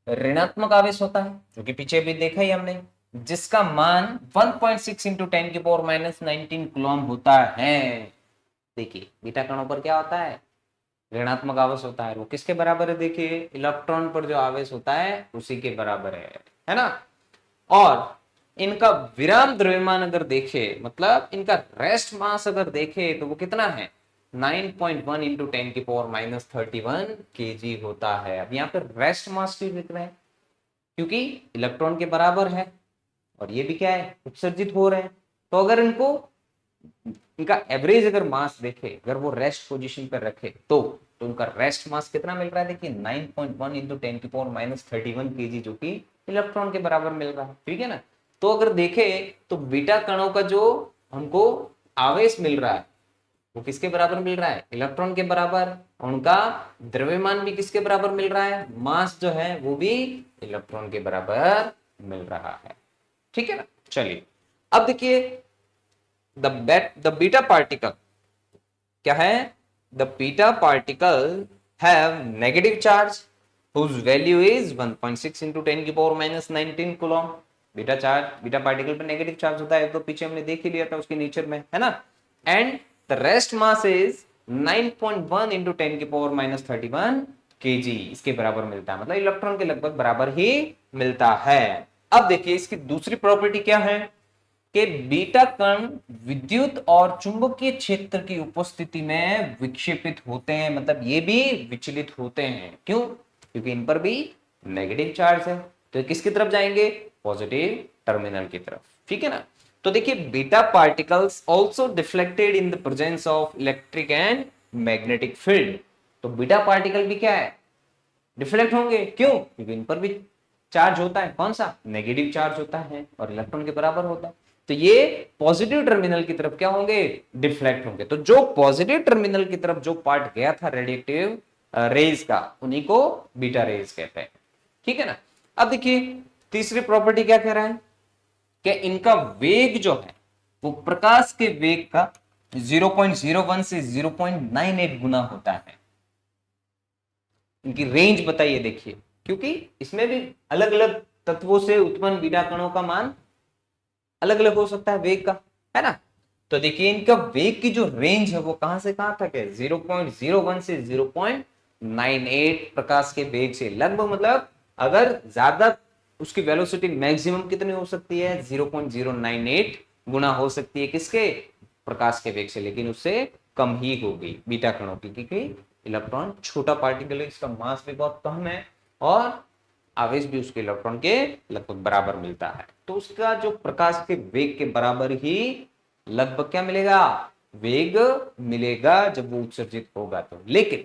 ऋणात्मक आवेश होता है, जो कि पीछे भी देखा ही हमने, जिसका मान 1.6 इंटू 10⁻⁻19 कूलम होता है। देखिए बीटा कणों पर क्या होता है, ऋणात्मक आवेश होता है, वो किसके बराबर है, देखिए इलेक्ट्रॉन पर जो आवेश होता है उसी के बराबर है ना। और इनका विराम द्रव्यमान अगर देखे, मतलब इनका रेस्ट मास अगर देखे, तो वो कितना है 9.1 इंटू 10⁻31 केजी होता है। अब यहाँ पे रेस्ट मास क्यों लिख रहे हैं, क्योंकि इलेक्ट्रॉन के बराबर है और ये भी क्या है उत्सर्जित हो रहे हैं। तो अगर इनका एवरेज अगर मास देखे, अगर वो रेस्ट पोजीशन पर रखे, तो उनका रेस्ट मास कितना मिल रहा है, देखिए 9.1 इंटू 10⁻31 केजी, जो कि इलेक्ट्रॉन के बराबर मिल रहा है। ठीक है ना। तो अगर देखे तो बीटा कणों का जो हमको आवेश मिल रहा है वो किसके बराबर मिल रहा है, इलेक्ट्रॉन के बराबर। और उनका द्रव्यमान भी किसके बराबर मिल रहा है, मास जो है वो भी इलेक्ट्रॉन के बराबर मिल रहा है। ठीक है ना। चलिए अब देखिए द बीटा पार्टिकल क्या है, the beta particle have negative charge whose value is 1.6 into 10⁻⁻19 coulomb. Beta particle पे नेगेटिव चार्ज होता है, तो पीछे हमने देख ही लिया था उसके नेचर में, है ना। And the rest mass is 9.1 into 10⁻31 kg, इसके बराबर मिलता है, मतलब इलेक्ट्रॉन के लगभग बराबर ही मिलता है। अब देखिए इसकी दूसरी प्रॉपर्टी क्या है कि बीटा कण विद्युत और चुंबकीय क्षेत्र की उपस्थिति में विक्षेपित होते हैं, मतलब ये भी विचलित होते हैं। क्यों, क्योंकि इन पर भी नेगेटिव चार्ज है, तो किसकी तरफ जाएंगे, पॉजिटिव टर्मिनल की तरफ। ठीक है ना। तो देखिए beta particles also deflected in the presence of electric and magnetic field. तो बीटा पार्टिकल भी क्या है, डिफ्लेक्ट होंगे। क्यों, क्योंकि इन पर भी चार्ज होता है, कौन सा, नेगेटिव चार्ज होता है और इलेक्ट्रॉन के बराबर होता है। तो ये पॉजिटिव टर्मिनल की तरफ क्या होंगे, डिफ्लेक्ट होंगे। तो जो पॉजिटिव टर्मिनल की तरफ जो पार्ट गया था रेडिएटिव रेज का, उन्हीं को बीटा रेज कहते हैं। ठीक है ना। अब देखिए तीसरी प्रॉपर्टी क्या कह रहा है कि इनका वेग जो है वो प्रकाश के वेग का 0.01 से 0.98 गुना होता है। इनकी रेंज बताइए, देखिए, क्योंकि इसमें भी अलग अलग तत्वों से उत्पन्न बीटा कणों का मान अलग अलग हो सकता है वेग का, है ना। तो देखिए इनका वेग की जो रेंज है वो कहां से कहां तक है, 0.01 से 0.98 प्रकाश के वेग से लगभग, मतलब अगर ज्यादा उसकी वेलोसिटी मैक्सिमम कितनी हो सकती है, 0.098 गुना हो सकती है किसके, प्रकाश के वेग से, लेकिन उससे कम ही होगी बीटा कणों की, क्योंकि इलेक्ट्रॉन छोटा पार्टिकल है, इसका मास भी बहुत कम है और आवेश भी उसके इलेक्ट्रॉन के लगभग बराबर मिलता है। तो उसका जो प्रकाश के वेग के बराबर ही लगभग क्या मिलेगा, वेग मिलेगा जब वो उत्सर्जित होगा तो। लेकिन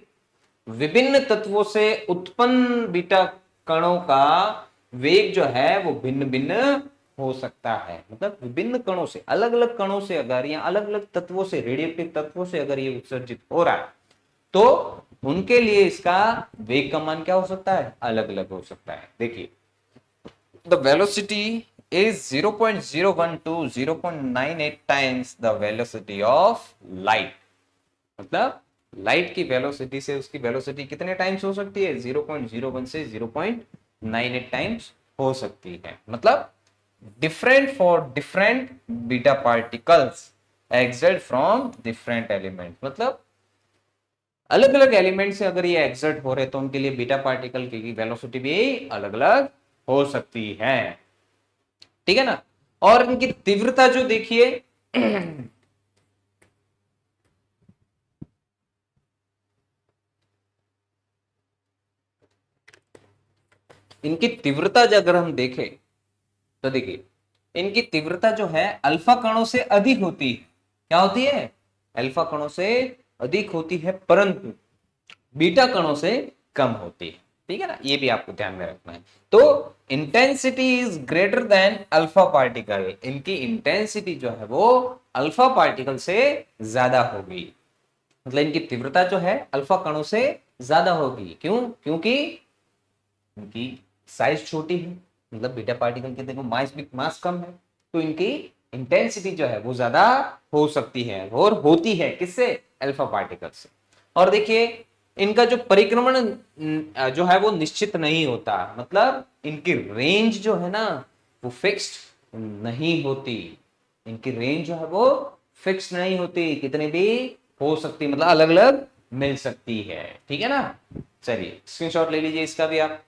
विभिन्न तत्वों से उत्पन्न बीटा कणों का वेग जो है वो भिन्न भिन्न हो सकता है, मतलब विभिन्न कणों से, अलग अलग कणों से अगर, या अलग अलग तत्वों से, रेडियोएक्टिव तत्वों से अगर ये उत्सर्जित हो रहा है, तो उनके लिए इसका वेग का मान क्या हो सकता है, अलग अलग हो सकता है। देखिए the velocity is 0.01 to 0.98 times the velocity of light। मतलब लाइट की वेलोसिटी से उसकी वेलोसिटी कितने टाइम्स हो सकती है, 0.01 से 0.98 टाइम्स हो सकती है। मतलब different for different beta particles exalt from different element, मतलब अलग अलग एलिमेंट से अगर ये एक्सर्ट हो रहे तो उनके लिए बीटा पार्टिकल की वेलोसिटी भी अलग अलग हो सकती है। ठीक है ना। और इनकी तीव्रता जो देखिए इनकी तीव्रता अगर हम देखें तो देखिए इनकी तीव्रता जो है अल्फा कणों से अधिक होती है। क्या होती है, अल्फा कणों से अधिक होती है, परंतु बीटा कणों से कम होती है। ठीक है ना, ये भी आपको ध्यान में रखना है। तो intensity is greater than alpha particle, इनकी इंटेंसिटी जो है वो अल्फा पार्टिकल से ज्यादा होगी, मतलब इनकी तीव्रता जो है अल्फा कणों से ज्यादा होगी। क्यों, क्योंकि इनकी साइज छोटी है, मतलब बीटा पार्टिकल के देखो मास कम है, तो इनकी इंटेंसिटी जो है वो ज्यादा हो सकती है और होती है किससे, अल्फा पार्टिकल से। और देखिए इनका जो परिक्रमण जो है वो निश्चित नहीं होता, मतलब इनकी रेंज जो है ना वो फिक्स्ड नहीं होती, इनकी रेंज जो है वो फिक्स नहीं होती, कितने भी हो सकती, मतलब अलग अलग मिल सकती है। ठीक है ना। चलिए स्क्रीनशॉट ले लीजिए इसका भी आप।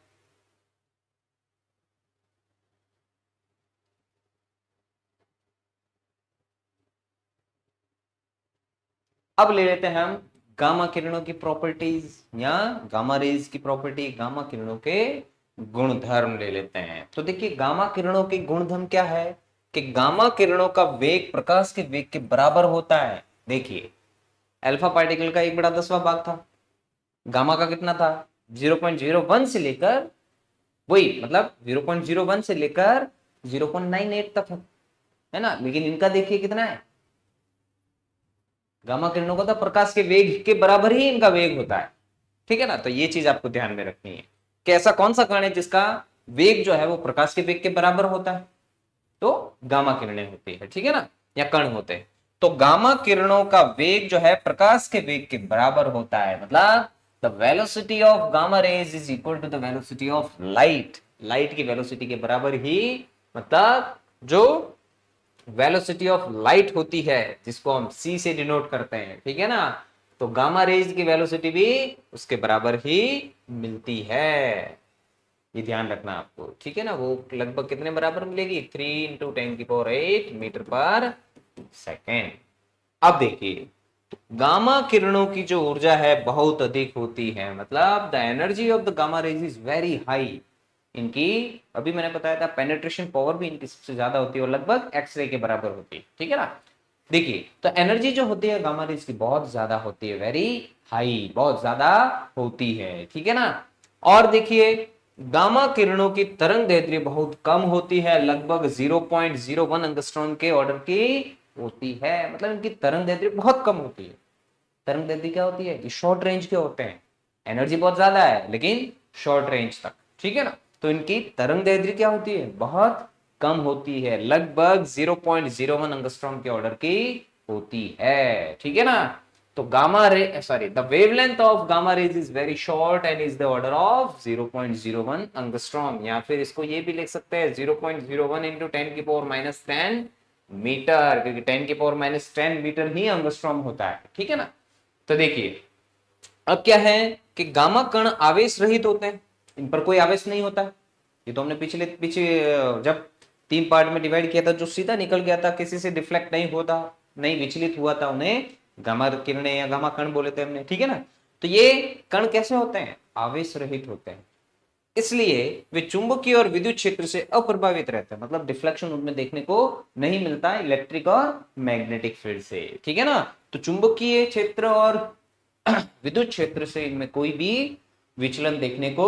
अब ले लेते हैं हम गामा किरणों की प्रॉपर्टीज या गामा रेज की प्रॉपर्टी, गामा किरणों के गुणधर्म ले लेते हैं। तो देखिए गामा किरणों के गुणधर्म क्या है कि गामा किरणों का वेग प्रकाश के वेग के बराबर होता है। देखिए अल्फा पार्टिकल का 1/10वां भाग था, गामा का कितना था 0.01 से लेकर, वही मतलब 0.01 से लेकर 0.98 तक है ना। लेकिन इनका देखिए कितना है, गामा किरणों का तो प्रकाश के वेग के बराबर ही इनका वेग होता है, ठीक है ना। तो ये चीज आपको ध्यान में रखनी है कि ऐसा कौन सा कण है जिसका वेग जो है वो प्रकाश के वेग के बराबर होता है, तो गामा किरणें होती है, ठीक है ना, या कण होते हैं। तो गामा किरणों का वेग जो है प्रकाश के वेग के बराबर होता है, मतलब the velocity of gamma rays is equal to the velocity of light, light की वेलोसिटी के बराबर ही, मतलब जो वेलोसिटी ऑफ लाइट होती है जिसको हम c से डिनोट करते हैं, ठीक है ना, तो गामा रेज की वेलोसिटी भी उसके बराबर ही मिलती है। ये ध्यान रखना आपको, ठीक है ना। वो लगभग कितने बराबर मिलेगी, 3 × 10⁸ मीटर पर सेकेंड। अब देखिए गामा किरणों की जो ऊर्जा है बहुत अधिक होती है, मतलब the energy of the gamma rays is very high. इनकी अभी मैंने बताया था पेनिट्रेशन पावर भी इनकी सबसे ज्यादा होती है और लगभग एक्सरे के बराबर होती है, ठीक है ना। देखिए तो एनर्जी जो होती है गामा रेज की बहुत ज्यादा होती है, वेरी हाई, बहुत ज्यादा होती है, ठीक है ना। और देखिए गामा किरणों की तरंग दैर्ध्य बहुत कम होती है, लगभग 0.01 एंगस्ट्रॉम के ऑर्डर की होती है, मतलब इनकी तरंग दैर्ध्य बहुत कम होती है। तरंग दैर्ध्य क्या होती है कि शॉर्ट रेंज के होते हैं, एनर्जी बहुत ज्यादा है लेकिन शॉर्ट रेंज तक, ठीक है ना। तो इनकी तरंग दैर्ध्य क्या होती है, बहुत कम होती है, लगभग 0.01 एंगस्ट्रॉम के ऑर्डर की होती है, ठीक है ना। तो gamma ray sorry the wavelength of gamma rays is very short and is the order of 0.01 angstrom, या फिर इसको ये भी लिख सकते हैं 0.01 इंटू 10⁻⁻10 मीटर, क्योंकि 10⁻⁻10 मीटर ही एंगस्ट्रॉम होता है, ठीक है ना। तो देखिए अब क्या है कि गामा कण आवेश रहित होते हैं, इन पर कोई आवेश नहीं होता। ये तो हमने पिछले पीछे जब 3 पार्ट में डिवाइड किया था, जो सीधा निकल गया था, किसी से डिफ्लेक्ट नहीं होता, नहीं विचलित हुआ था, उन्हें गामा किरणें या गामा कण बोले थे हमने, ठीक है ना। तो ये कण कैसे होते हैं, आवेश रहित होते हैं, इसलिए वे चुंबकीय और विद्युत क्षेत्र से अप्रभावित रहते हैं, मतलब डिफ्लेक्शन उनमें देखने को नहीं मिलता इलेक्ट्रिक और मैग्नेटिक फील्ड से, ठीक है ना। तो चुंबकीय क्षेत्र और विद्युत क्षेत्र से इनमें कोई भी विचलन देखने को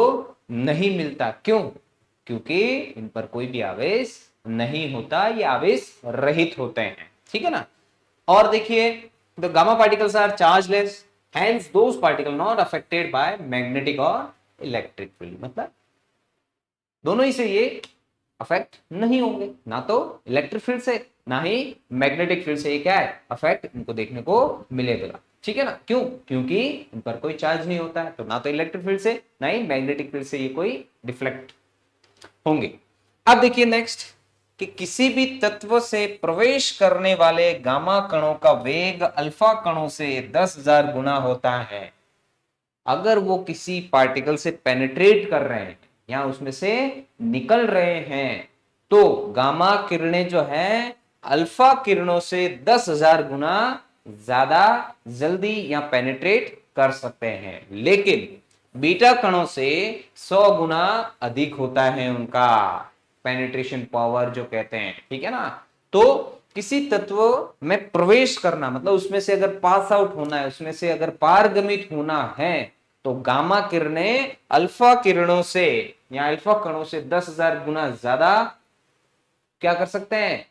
नहीं मिलता, क्यों, क्योंकि इन पर कोई भी आवेश नहीं होता, ये आवेश रहित होते हैं, ठीक है ना। और देखिए the gamma particles are chargeless, hence those particle not affected by magnetic और इलेक्ट्रिक फील्ड, मतलब दोनों ही से ये अफेक्ट नहीं होंगे, ना तो इलेक्ट्रिक फील्ड से ना ही मैग्नेटिक फील्ड से, ये क्या है अफेक्ट इनको देखने को मिलेगा, ठीक है ना। क्यों, क्योंकि इन पर कोई चार्ज नहीं होता है, तो ना तो इलेक्ट्रिक फील्ड से ना ही मैग्नेटिक फील्ड से ये कोई डिफ्लेक्ट होंगे। अब देखिए नेक्स्ट कि किसी भी तत्व से प्रवेश करने वाले गामा कणों का वेग अल्फा कणों से 10,000 गुना होता है। अगर वो किसी पार्टिकल से पेनिट्रेट कर रहे हैं या उसमें से निकल रहे हैं, तो गामा किरणें जो है अल्फा किरणों से 10,000 गुना ज्यादा जल्दी या पेनिट्रेट कर सकते हैं, लेकिन बीटा कणों से 100 गुना अधिक होता है उनका पेनिट्रेशन पावर जो कहते हैं, ठीक है ना। तो किसी तत्व में प्रवेश करना मतलब उसमें से अगर पास आउट होना है, उसमें से अगर पारगमित होना है, तो गामा किरणें अल्फा किरणों से या अल्फा कणों से 10,000 गुना ज्यादा क्या कर सकते हैं,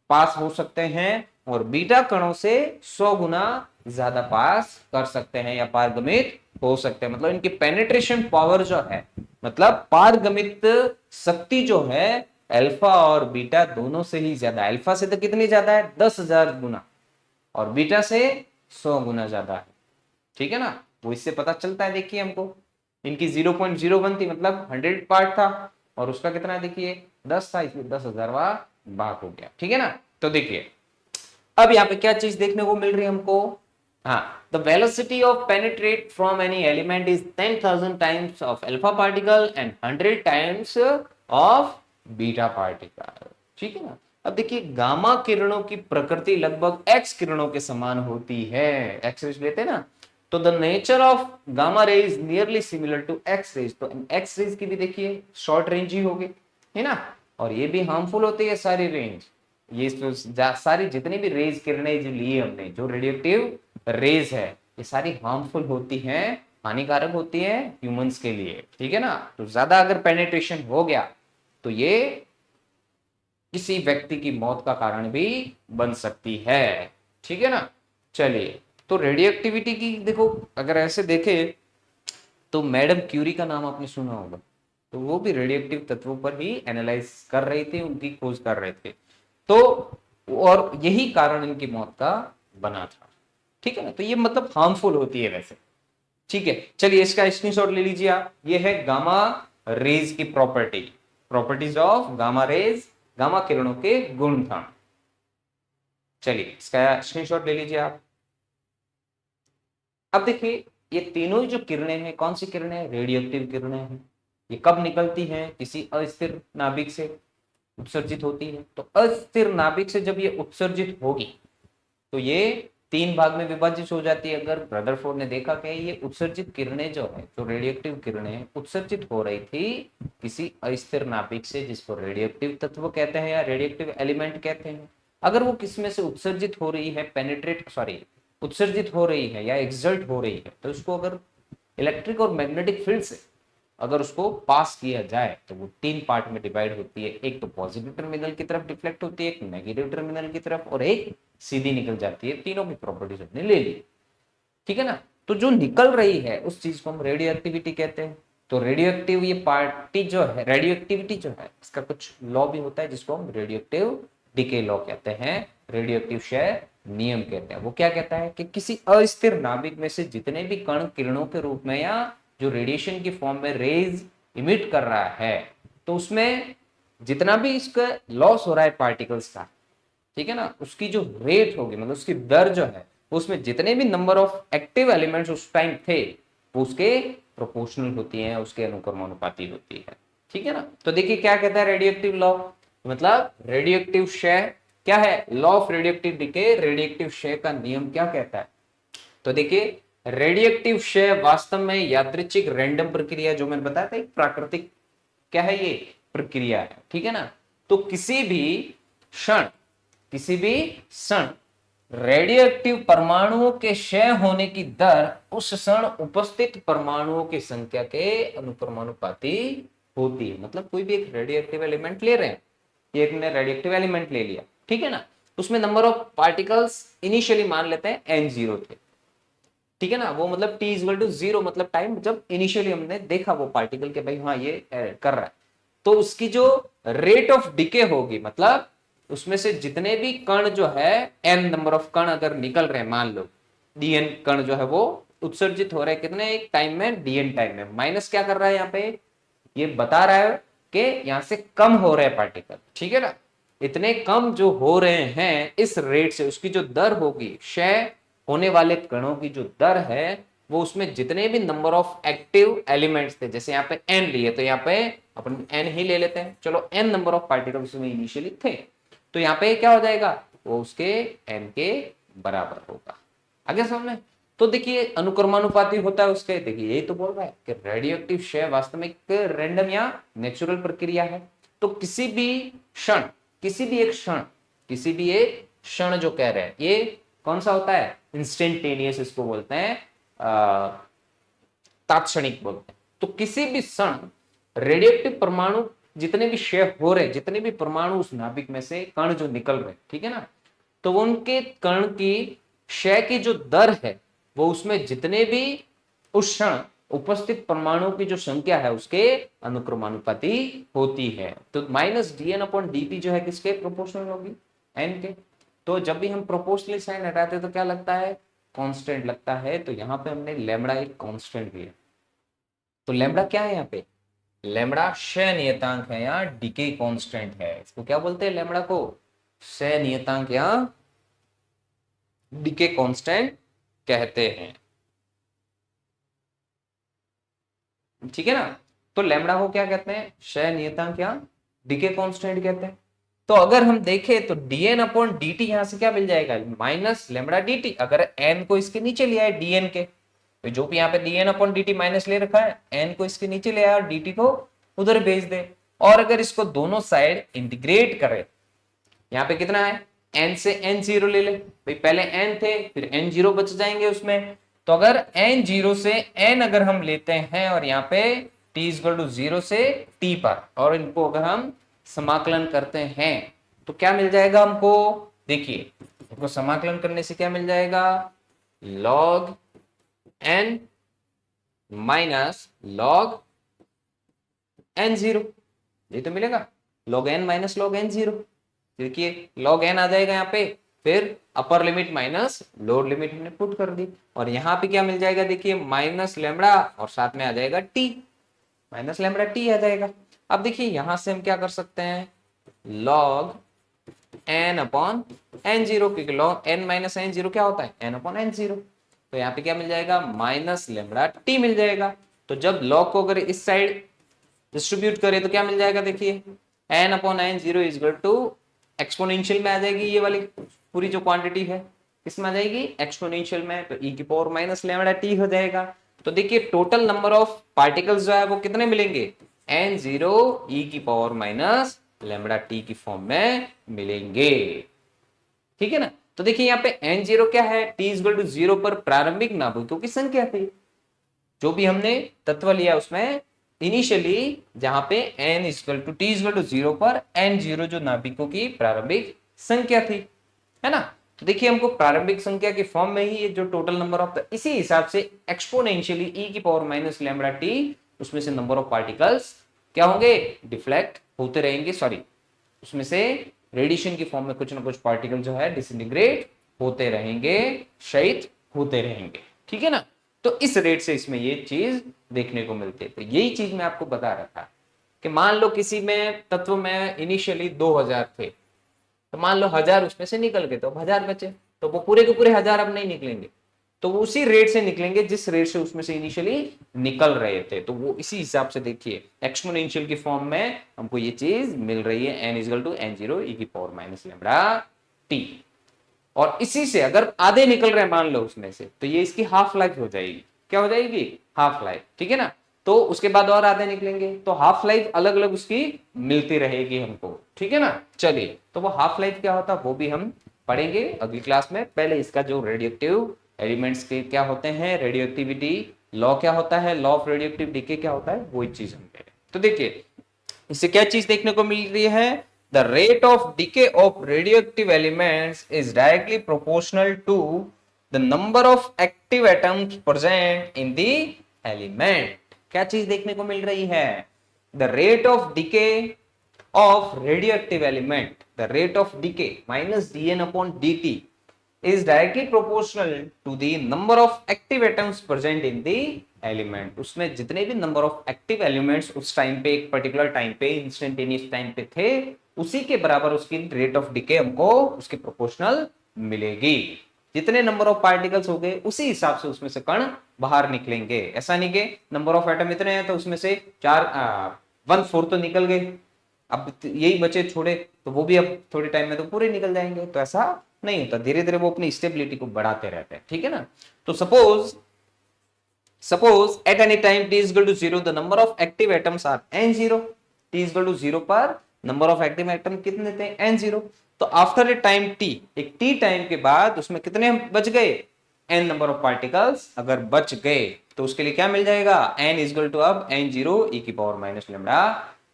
पास हो सकते हैं, और बीटा कणों से 100 गुना ज्यादा पास कर सकते हैं या पारगमित हो सकते हैं। मतलब इनकी पेनिट्रेशन पावर जो है, मतलब पारगमित शक्ति जो है अल्फा और बीटा दोनों से ही ज्यादा, अल्फा से तो कितनी ज्यादा है 10,000 गुना, और बीटा से 100 गुना ज्यादा है, ठीक है ना। वो इससे पता चलता है, देखिए हमको इनकी 0.01 थी, मतलब 100 पार्ट था, और उसका कितना है देखिए 10 था, इसलिए 10,000वां भाग हो गया, ठीक है ना। तो देखिए अब यहाँ पे क्या चीज देखने को मिल रही है हमको, हाँ, the velocity of penetrate from any element is 10,000 times of alpha particle and 100 times of beta particle, ठीक है ना। अब देखिए गामा किरणों की प्रकृति लगभग एक्स किरणों के समान होती है। एक्स रेज लेते हैं ना, तो the nature of gamma ray is nearly similar to X rays. तो एक्स रेज की भी देखिए शॉर्ट रेंज ही होगी, है ना, और ये भी हार्मफुल होती है सारी रेंज। ये तो सारी जितनी भी रेज किरणें जो ली हमने, जो रेडियोएक्टिव रेज है, ये सारी हार्मफुल होती हैं, हानिकारक होती है ह्यूमंस के लिए, ठीक है ना। तो ज्यादा अगर पेनिट्रेशन हो गया तो ये किसी व्यक्ति की मौत का कारण भी बन सकती है, ठीक है ना। चलिए, तो रेडियोएक्टिविटी की देखो, अगर ऐसे देखे तो मैडम क्यूरी का नाम आपने सुना होगा, तो वो भी रेडियोएक्टिव तत्वों पर ही एनालाइज कर रहे थे, उनकी खोज कर रहे थे। तो और यही कारण इनकी मौत का बना था, ठीक है ना। तो ये मतलब हार्मफुल होती है वैसे, ठीक है। चलिए इसका स्क्रीनशॉट ले लीजिए आप। ये है गामा रेज की property, properties of gamma raise, gamma किरणों के गुण था। चलिए इसका स्क्रीनशॉट ले लीजिए आप। अब देखिए ये तीनों जो किरणें हैं, कौन सी किरणें, रेडियोएक्टिव किरणें हैं। ये कब निकलती हैं, किसी अस्थिर नाभिक से उत्सर्जित होती है। तो अस्थिर नाभिक से जब ये उत्सर्जित होगी तो ये तीन भाग में विभाजित हो जाती है। अगर रदरफोर्ड ने देखा कि ये उत्सर्जित किरणें जो है, जो रेडियोएक्टिव किरणें उत्सर्जित हो रही थी किसी अस्थिर नाभिक से, जिसको रेडियोएक्टिव तत्व कहते हैं या रेडियोएक्टिव एलिमेंट कहते हैं, अगर वो किसमें से उत्सर्जित हो रही है, पेनिट्रेट सॉरी उत्सर्जित हो रही है या एक्सर्ट हो रही है, तो उसको अगर इलेक्ट्रिक और मैग्नेटिक फील्ड से अगर उसको पास किया जाए तो वो तीन पार्ट में डिवाइड होती है। एक तो पॉजिटिव टर्मिनल की तरफ डिफ्लेक्ट होती है, एक नेगेटिव टर्मिनल की तरफ, और एक सीधी निकल जाती है। तीनों की प्रॉपर्टीज हमने ले ली, ठीक है ना। तो जो निकल रही है उस चीज को हम रेडियो एक्टिविटी कहते हैं। तो रेडियो एक्टिव ये पार्टी जो है, रेडियो एक्टिविटी जो है, इसका कुछ लॉ भी होता है जिसको हम रेडियो एक्टिव डिके लॉ कहते हैं, रेडियो एक्टिव क्षय नियम कहते हैं। वो क्या कहता है कि किसी अस्थिर नाभिक में से जितने भी कण किरणों के रूप में या जो रेडिएशन की फॉर्म में रेज इमिट कर रहा है, तो उसमें जितना भी इसका लॉस हो रहा है पार्टिकल्स का, ठीक है ना, उसकी जो रेट होगी, मतलब उसकी दर जो है, उसमें जितने भी नंबर ऑफ एक्टिव एलिमेंट्स उस टाइम थे वो उसके प्रोपोर्शनल होती हैं, उसके अनुक्रमानुपाती होती है, ठीक है ना। तो देखिए क्या कहता है रेडियोएक्टिव लॉ, मतलब रेडियोएक्टिव क्षय क्या है, law of radioactive decay, radioactive क्षय का नियम क्या कहता है। तो देखिए रेडियोएक्टिव क्षय वास्तव में यादृच्छिक रैंडम प्रक्रिया, जो मैंने बताया था, एक प्राकृतिक क्या है ये प्रक्रिया है, ठीक है ना। तो किसी भी क्षण रेडियोएक्टिव परमाणुओं के क्षय होने की दर उस क्षण उपस्थित परमाणुओं की संख्या के अनुक्रमानुपाती होती है। मतलब कोई भी एक रेडियोएक्टिव एलिमेंट ले रहे हैं, एक ने रेडियोएक्टिव एलिमेंट ले लिया, ठीक है ना, उसमें नंबर ऑफ पार्टिकल्स इनिशियली मान लेते हैं n0 थे, ठीक है ना। वो मतलब t इक्वल टू 0, मतलब टाइम जब इनिशियली हमने देखा वो पार्टिकल के भाई हाँ ये कर रहा है, तो उसकी जो रेट ऑफ डिके होगी, मतलब उसमें से जितने भी कण जो है, n नंबर ऑफ कण अगर निकल रहे हैं, मान लो dn कण जो है वो उत्सर्जित हो रहे हैं कितने एक टाइम में, dn टाइम में, माइनस क्या कर रहा है यहाँ पे, ये बता रहा है कि यहां से कम हो रहे हैं पार्टिकल, ठीक है ना। इतने कम जो हो रहे हैं इस रेट से उसकी जो दर होगी, क्षय होने वाले कणों की जो दर है, वो उसमें जितने भी नंबर ऑफ एक्टिव एलिमेंट्स थे, जैसे यहाँ पे n लिए तो यहाँ पे अपन n ही ले लेते हैं, चलो n नंबर ऑफ पार्टिकल उसमें इनिशियली थे, तो यहाँ पे क्या हो जाएगा, वो उसके n के बराबर होगा। आगे समझ में। तो देखिए अनुक्रमानुपाती होता है उसके, देखिए यही तो बोल रहा है कि रेडियोएक्टिव क्षय वास्तव में एक रैंडम या नेचुरल प्रक्रिया है। तो किसी भी क्षण, किसी भी एक क्षण जो कह रहे हैं, ये कौन सा होता है, इंस्टेंटेनियस इसको बोलते हैं, तात्क्षणिक बोलते हैं। तो किसी भी क्षण रेडियोएक्टिव परमाणु जितने भी क्षय हो रहे, जितने भी परमाणु उस नाभिक में से कण जो निकल रहे, ठीक है ना, तो वो उनके कण की क्षय की जो दर है, वो उसमें जितने भी उस क्षण उपस्थित परमाणुओं की जो संख्या है उसके अनुक्रमानुपाती होती है। तो माइनस dn अपॉन dt जो है किसके प्रोपोर्शनल होगी, n के। तो जब भी हम प्रोपोर्शनल साइन हटाते हैं तो क्या लगता है, कांस्टेंट लगता है। तो यहाँ पे हमने लैम्बडा एक कांस्टेंट दिया, तो लैम्बडा क्या है यहाँ पे, लैम्बडा क्षय नियतांक है या डिके कांस्टेंट है। इसको क्या बोलते हैं, लैम्बडा को क्षय नियतांक या डिके कांस्टेंट कहते हैं, ठीक है ना। तो लैम्बडा को क्या कहते हैं, क्षय नियतांक या डिके कांस्टेंट कहते हैं। तो अगर हम देखें तो dn अपॉन dt यहां से क्या मिल जाएगा, माइनस लेमड़ा dt। अगर n को इसके नीचे लिया है dn के, तो जो भी यहाँ पे dn अपॉन dt माइनस ले रखा है, n को इसके नीचे ले आया और dt को उधर भेज दे। और अगर इसको दोनों साइड इंटीग्रेट करें, यहाँ पे कितना है, n से n0 ले ले भाई, पहले n थे फिर n0 बच जाएंगे उसमें। तो अगर n0 से n अगर हम लेते हैं और यहाँ पे t इक्वल टू 0 से t पर, और इनको अगर हम समाकलन करते हैं तो क्या मिल जाएगा हमको, देखिए इनको समाकलन करने से क्या मिल जाएगा, log n minus log n0, ये तो मिलेगा log n minus log n0। देखिए log n आ जाएगा यहाँ पे, फिर upper limit minus lower limit हमने पुट कर दी, और यहाँ पे क्या मिल जाएगा, देखिए माइनस लेमड़ा और साथ में आ जाएगा t, माइनस लेमड़ा t आ जाएगा। अब देखिए यहां से हम क्या कर सकते हैं, log n अपॉन n0, क्योंकि log n माइनस n0 क्या होता है, n अपॉन n0। तो यहाँ पे क्या मिल जाएगा, माइनस लेमड़ा t मिल जाएगा। तो जब log को अगर इस साइड डिस्ट्रीब्यूट करें तो क्या मिल जाएगा, देखिए n upon n0 equal to exponential में आ जाएगी, ये वाली पूरी जो क्वांटिटी है किसमें आ जाएगी, एक्सपोनेंशियल में, तो e की पावर माइनस लेमड़ा t हो जाएगा। तो देखिए टोटल नंबर ऑफ पार्टिकल्स जो है वो कितने मिलेंगे, n0 e की पावर माइनस लेमड़ा t की फॉर्म में मिलेंगे, ठीक है ना। तो देखिए यहाँ पे n0 क्या है, t इक्वल टू 0 पर प्रारंभिक नाभिकों की संख्या थी। जो भी हमने तत्व लिया उसमें इनिशियली जहां पे n equal to t equal to 0 पर n0 जो नाभिकों की प्रारंभिक संख्या थी, है ना। तो देखिए हमको प्रारंभिक संख्या के फॉर्म में ही ये जो टोटल नंबर ऑफ, इसी हिसाब से एक्सपोनेंशियली e की पावर माइनस लेमड़ा t, उसमें से नंबर ऑफ पार्टिकल्स क्या होंगे, डिफ्लेक्ट होते रहेंगे, सॉरी उसमें से रेडिएशन की फॉर्म में कुछ ना कुछ पार्टिकल जो है डिसइंटीग्रेट होते रहेंगे, क्षयित होते रहेंगे, ठीक है ना। तो इस रेट से इसमें ये चीज देखने को मिलती है। तो यही चीज मैं आपको बता रहा था कि मान लो किसी में तत्व में इनिशियली 2000 थे, तो मान लो 1000 उसमें से निकल गए तो 1000 बचे, तो वो पूरे के पूरे 1000 अब नहीं निकलेंगे, तो वो उसी रेट से निकलेंगे जिस रेट से उसमें से इनिशियली निकल रहे थे। तो वो इसी हिसाब से देखिए एक्सपोनेंशियल की फॉर्म में हमको ये चीज मिल रही है, n equal to n0 e की पावर माइनस लेमड़ा t। और इसी से अगर आधे निकल रहे हैं मान लो उसमें से, तो ये इसकी हाफ लाइफ हो जाएगी, क्या हो जाएगी, हाफ लाइफ, ठीक है ना। तो उसके बाद और आधे निकलेंगे, तो हाफ लाइफ अलग अलग उसकी मिलती रहेगी हमको, ठीक है ना। चलिए तो वो हाफ लाइफ क्या होता है वो भी हम पढ़ेंगे अगली क्लास में। पहले इसका जो रेडियोएक्टिव एलिमेंट्स के क्या होते हैं, रेडियोएक्टिविटी लॉ क्या होता है, लॉ ऑफ रेडियोएक्टिव डीके क्या होता है, वही चीज हम करें। तो देखिए इससे क्या चीज देखने को मिल रही है, the rate of decay of radioactive elements is directly proportional to the number of active atoms present in the element। क्या चीज देखने को मिल रही है, the rate of decay of radioactive element, the rate of decay minus dn upon dt is directly proportional to the number of active atoms present in the element. उसमें जितने भी number of active elements उस time पे एक particular time पे instantaneous time पे थे, उसी के बराबर उसकी रेट ऑफ डिके हमको उसके प्रोपोर्शनल मिलेगी। जितने नंबर ऑफ पार्टिकल्स हो गए उसी हिसाब से उसमें से कण बाहर निकलेंगे। ऐसा नहीं कि नंबर ऑफ एटम इतने हैं तो उसमें से 1/4 तो निकल गए, अब यही बचे छोड़े तो वो भी अब थोड़े टाइम में तो पूरे निकल जाएंगे, तो ऐसा नहीं होता, धीरे धीरे वो अपनी स्टेबिलिटी को बढ़ाते रहते हैं, ठीक है ना। तो suppose at any time t is equal to 0 the number of active atoms are n0, t is equal to 0 पर number of active atom कितने थे, n0। तो after a time t, एक t टाइम के बाद उसमें कितने बच गए, n नंबर ऑफ पार्टिकल्स अगर बच गए तो उसके लिए क्या मिल जाएगा, n is equal to अब n0 e की पावर माइनस लेमड़ा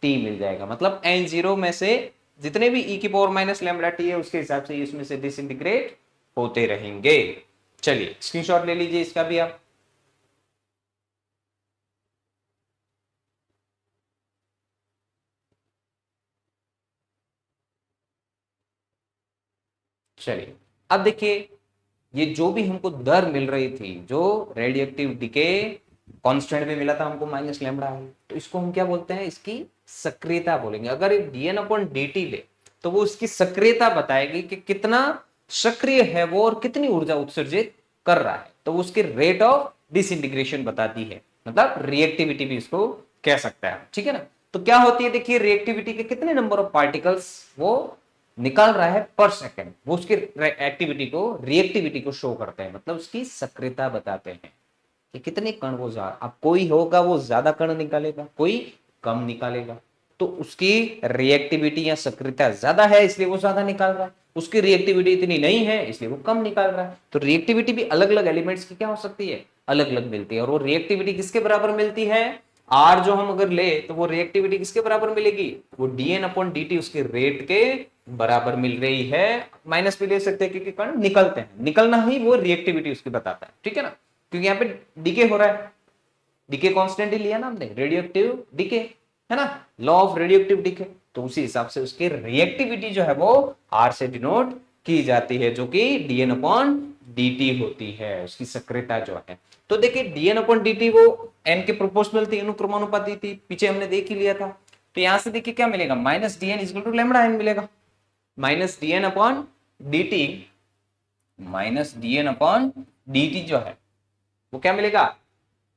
t मिल जाएगा। मतलब n0 में से जितने भी e की पावर माइनस लेमड़ा t है उसके हिसाब से इसमें से डिसइंटीग्रेट होते रहेंगे। चलिए स्क्रीनशॉट ले लीजिए इसका भी आप। चलिए अब देखिए ये जो भी हमको दर मिल रही थी, जो रेडियोएक्टिव डिके कांस्टेंट में मिला था हमको माइनस लेमड़ा है, तो इसको हम क्या बोलते हैं, इसकी सक्रियता बोलेंगे। अगर एक dn अपॉन dt ले तो वो उसकी सक्रियता बताएगी कि कितना सक्रिय है वो और कितनी ऊर्जा उत्सर्जित कर रहा है, तो वो उसकी रेट ऑफ डिसइंटीग्रेशन बताती है, मतलब रिएक्टिविटी भी इसको कह सकता है, ठीक है ना। तो क्या होती है देखिए रिएक्टिविटी के कितने नंबर ऑफ पार्टिकल्स वो निकाल रहा है पर सेकंड, वो उसकी एक्टिविटी को, रिएक्टिविटी को शो करते हैं, मतलब उसकी सक्रियता बताते हैं कि कितने कण वो जा, अब कोई होगा वो ज्यादा कण निकालेगा, कोई कम निकालेगा, तो उसकी रिएक्टिविटी या सक्रियता ज्यादा है इसलिए वो ज्यादा निकाल रहा है, उसकी रिएक्टिविटी इतनी नहीं है इसलिए वो कम निकाल रहा है। तो रिएक्टिविटी भी अलग अलग एलिमेंट्स की क्या हो सकती है, अलग अलग मिलती है। और वो रिएक्टिविटी किसके बराबर मिलती है, आर जो हम अगर ले तो वो रिएक्टिविटी किसके बराबर मिलेगी, वो डीएन अपॉन डीटी उसके रेट के बराबर मिल रही है। माइनस भी ले सकते हैं क्योंकि कण निकलते हैं, निकलना ही वो रिएक्टिविटी उसकी बताता है, ठीक है ना, क्योंकि यहाँ पे डीके हो रहा है, डीके कांस्टेंट ही लिया ना हमने, रेडियोएक्टिव डीके है ना, लॉ ऑफ रेडियोएक्टिव डीके, तो उसी हिसाब से उसकी रिएक्टिविटी जो है वो आर से डिनोट की जाती है, जो कि डीएन अपॉन डीटी होती है, उसकी सक्रियता जो है। तो देखिए डीएन अपॉन डीटी वो एन के प्रोपोर्शनल थी, अनुक्रमानुपाती थी, पीछे हमने देख ही लिया था। तो यहां से देखिए क्या मिलेगा, minus dN is equal to lambda N मिलेगा, minus dN upon dt, minus dN upon dt जो है वो क्या मिलेगा,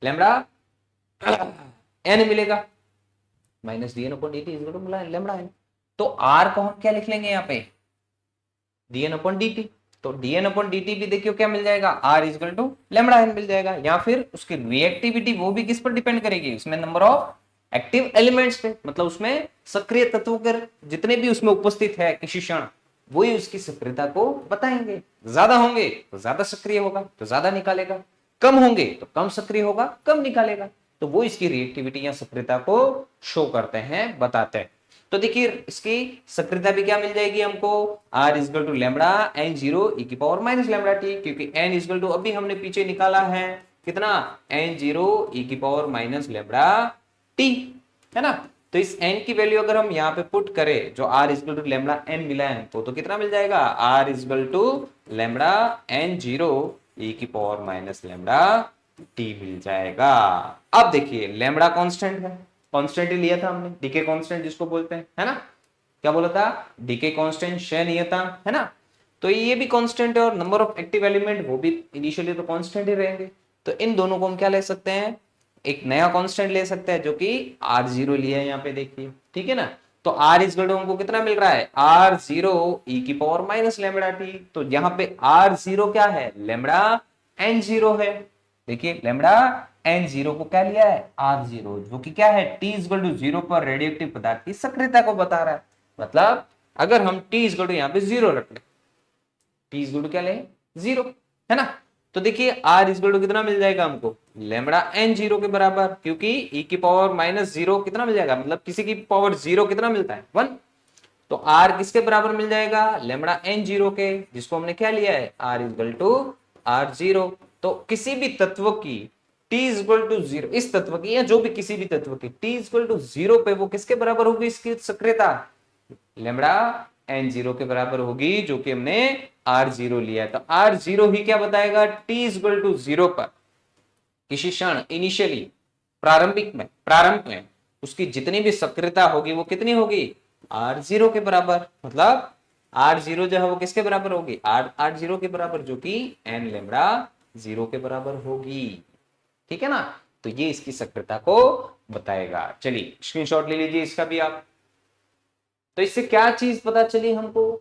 लैम्डा एन मिलेगा, minus dN upon dt is equal to lambda N. तो आर को हम क्या लिख लेंगे यहाँ पे, डीएन अपॉन डीटी, तो डीएन अपॉन डीटी भी देखियो क्या मिल जाएगा, R is equal to lambda N मिल जाएगा। या फिर उसकी रिएक्टिविटी वो भी किस पर डिपेंड करेगी, उसमें नंबर ऑफ एक्टिव एलिमेंट्स पे, मतलब उसमें सक्रिय तत्वों के जितने भी उसमें उपस्थित है किसी क्षण, वही उसकी सक्रियता को बताएंगे। ज्यादा होंगे तो ज्यादा सक्रिय होगा तो ज्यादा निकालेगा, कम होंगे तो कम सक्रिय होगा कम निकालेगा, तो वो इसकी रिएक्टिविटी या सक्रियता को शो करते हैं, बताते हैं। तो देखिए इसकी सक्रियता भी क्या मिल जाएगी हमको, R is equal to lambda N zero e की पावर माइनस लैम्डा टी, क्योंकि एन इजकल टू अभी हमने पीछे निकाला है कितना, एन जीरो ई की पावर माइनस लैम्डा टी, है ना। तो इस n की वैल्यू अगर हम यहाँ पे पुट करें, जो r equal to lambda n मिला है हमको, तो कितना मिल जाएगा, r equal to lambda n zero e की पावर माइनस लैम्डा t मिल जाएगा। अब देखिए लैम्डा कांस्टेंट है, कांस्टेंट ही लिया था हमने, डीके कांस्टेंट जिसको बोलते हैं, है ना, क्या बोला था, डीके कांस्टेंट क्षयनीयता, है ना। तो ये भी कांस्टेंट है और नंबर ऑफ एक्टिव एलिमेंट वो भी इनिशियली तो कांस्टेंट ही रहेंगे। तो इन दोनों को हम क्या ले सकते हैं, एक नया कांस्टेंट ले सकते हैं जो कि r0 लिया है यहाँ पे देखिए, ठीक है ना। तो r इज हमको कितना मिल रहा है, r0 e की पावर माइनस लैम्डा टी, तो यहाँ पे r0 क्या है, लैम्डा n0 है। देखिए लैम्डा n0 को क्या लिया है, r0, जो कि क्या है, t इज टू 0 पर रेडियोएक्टिव पदार्थ की सक्रियता को बता रहा है। मतलब अगर हम t इज टू यहाँ पे 0 रख ले, t इज टू क्या ले, 0, है ना, तो देखिए r इज टू कितना मिल जाएगा हमको, लैम्डा n जीरो के बराबर, क्योंकि e की पावर माइनस 0 कितना मिल जाएगा, मतलब किसी की पावर 0 कितना मिलता है, 1, तो r किसके बराबर मिल जाएगा, लैम्डा n जीरो के, जिसको हमने क्या लिया है, r इज टू r0। तो किसी भी तत्व की t इज टू 0, इस तत्व की या जो भी किसी भी तत्व की t इज टू 0 पे वो किसके बराबर होगी, इसकी सक्रियता लैम्डा n0 के बराबर होगी, जो कि हमने r0 लिया है। तो r0 ही क्या बताएगा, t इज टू 0 पर किसी क्षण इनिशियली, प्रारंभ में उसकी जितनी भी सक्रियता होगी वो कितनी होगी, r0 के बराबर, मतलब r0 जो है वो किसके बराबर होगी, r0 के बराबर, जो कि n लैम्डा 0 के बराबर होगी, ठीक है ना। तो ये इसकी सक्रियता को बताएगा। चलिए स्क्रीनशॉट ले लीजिए इसका भी आप। तो इससे क्या चीज पता चली हमको,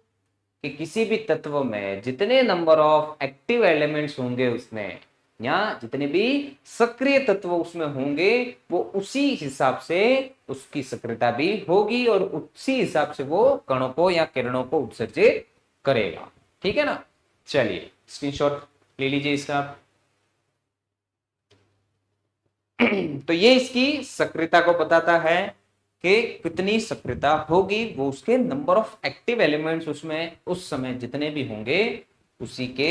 कि किसी भी तत्व में जितने नंबर ऑफ एक्टिव एलिमेंट्स होंगे उसमें, या जितने भी सक्रिय तत्व उसमें होंगे, वो उसी हिसाब से उसकी सक्रियता भी होगी और उसी हिसाब से वो कणों को या किरणों को उत्सर्जित करेगा, ठीक है ना। चलिए स्क्रीनशॉट ले लीजिए इसका। तो ये इसकी सक्रियता को बताता है कि कितनी सक्रियता होगी, वो उसके नंबर ऑफ एक्टिव एलिमेंट्स उसमें उस समय जितने भी होंगे उसी के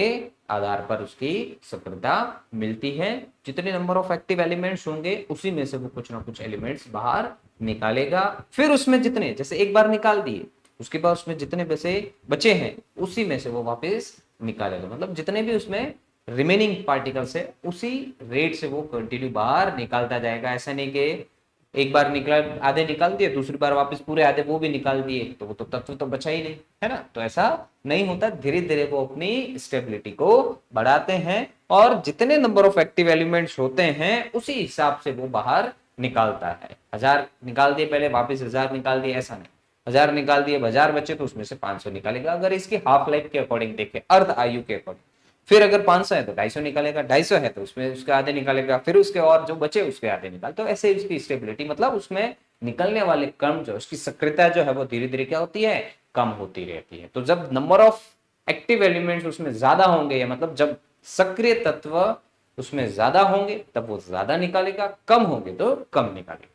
आधार पर उसकी सक्रियता मिलती है। जितने नंबर ऑफ एक्टिव एलिमेंट्स होंगे उसी में से वो कुछ ना कुछ एलिमेंट्स बाहर निकालेगा, फिर उसमें जितने, जैसे एक बार निकाल दिए उसके बाद उसमें जितने पैसे बचे हैं उसी में से वो वापस निकालेगा, मतलब जितने भी उसमें रिमेनिंग पार्टिकल्स है उसी रेट से वो कंटिन्यू बाहर निकालता जाएगा। ऐसा नहीं कि एक बार निकला, आधे निकाल दिए, दूसरी बार वापस पूरे आधे वो भी निकाल दिए, तो वो तो तत्व तो बचा ही नहीं, है ना। तो ऐसा नहीं होता, धीरे धीरे वो अपनी स्टेबिलिटी को बढ़ाते हैं और जितने नंबर ऑफ एक्टिव एलिमेंट्स होते हैं उसी हिसाब से वो बाहर निकालता है। 1000 निकाल दिए पहले, वापस 1000 निकाल दिए, ऐसा नहीं, 1000 निकाल दिए, 1000 बचे तो उसमें से 500 निकालेगा अगर इसकी हाफ लाइफ के अकॉर्डिंग देखें, अर्ध आयु के अकॉर्डिंग। फिर अगर 500 है तो 250 निकालेगा, 250 है तो उसमें उसके आधे निकालेगा, फिर उसके और जो बचे उसके आधे निकाल। तो ऐसे इसकी स्टेबिलिटी, मतलब उसमें निकलने वाले क्रम जो उसकी सक्रियता जो है वो धीरे धीरे क्या होती है, कम होती रहती है। तो जब नंबर ऑफ एक्टिव एलिमेंट्स उसमें ज्यादा होंगे, या मतलब जब सक्रिय तत्व उसमें ज्यादा होंगे तब वो ज्यादा निकालेगा, कम होंगे तो कम निकालेगा।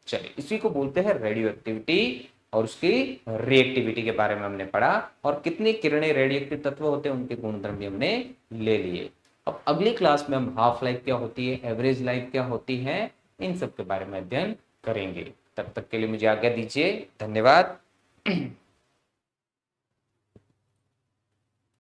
चलिए, इसी को बोलते हैं रेडियो एक्टिविटी, और उसकी रिएक्टिविटी के बारे में हमने पढ़ा, और कितनी किरणें रेडियो एक्टिव तत्व होते हैं उनके गुणधर्म भी हमने ले लिए। अब अगली क्लास में हम हाफ लाइफ क्या होती है, एवरेज लाइफ क्या होती है, इन सब के बारे में अध्ययन करेंगे। तब तक के लिए मुझे आज्ञा दीजिए, धन्यवाद।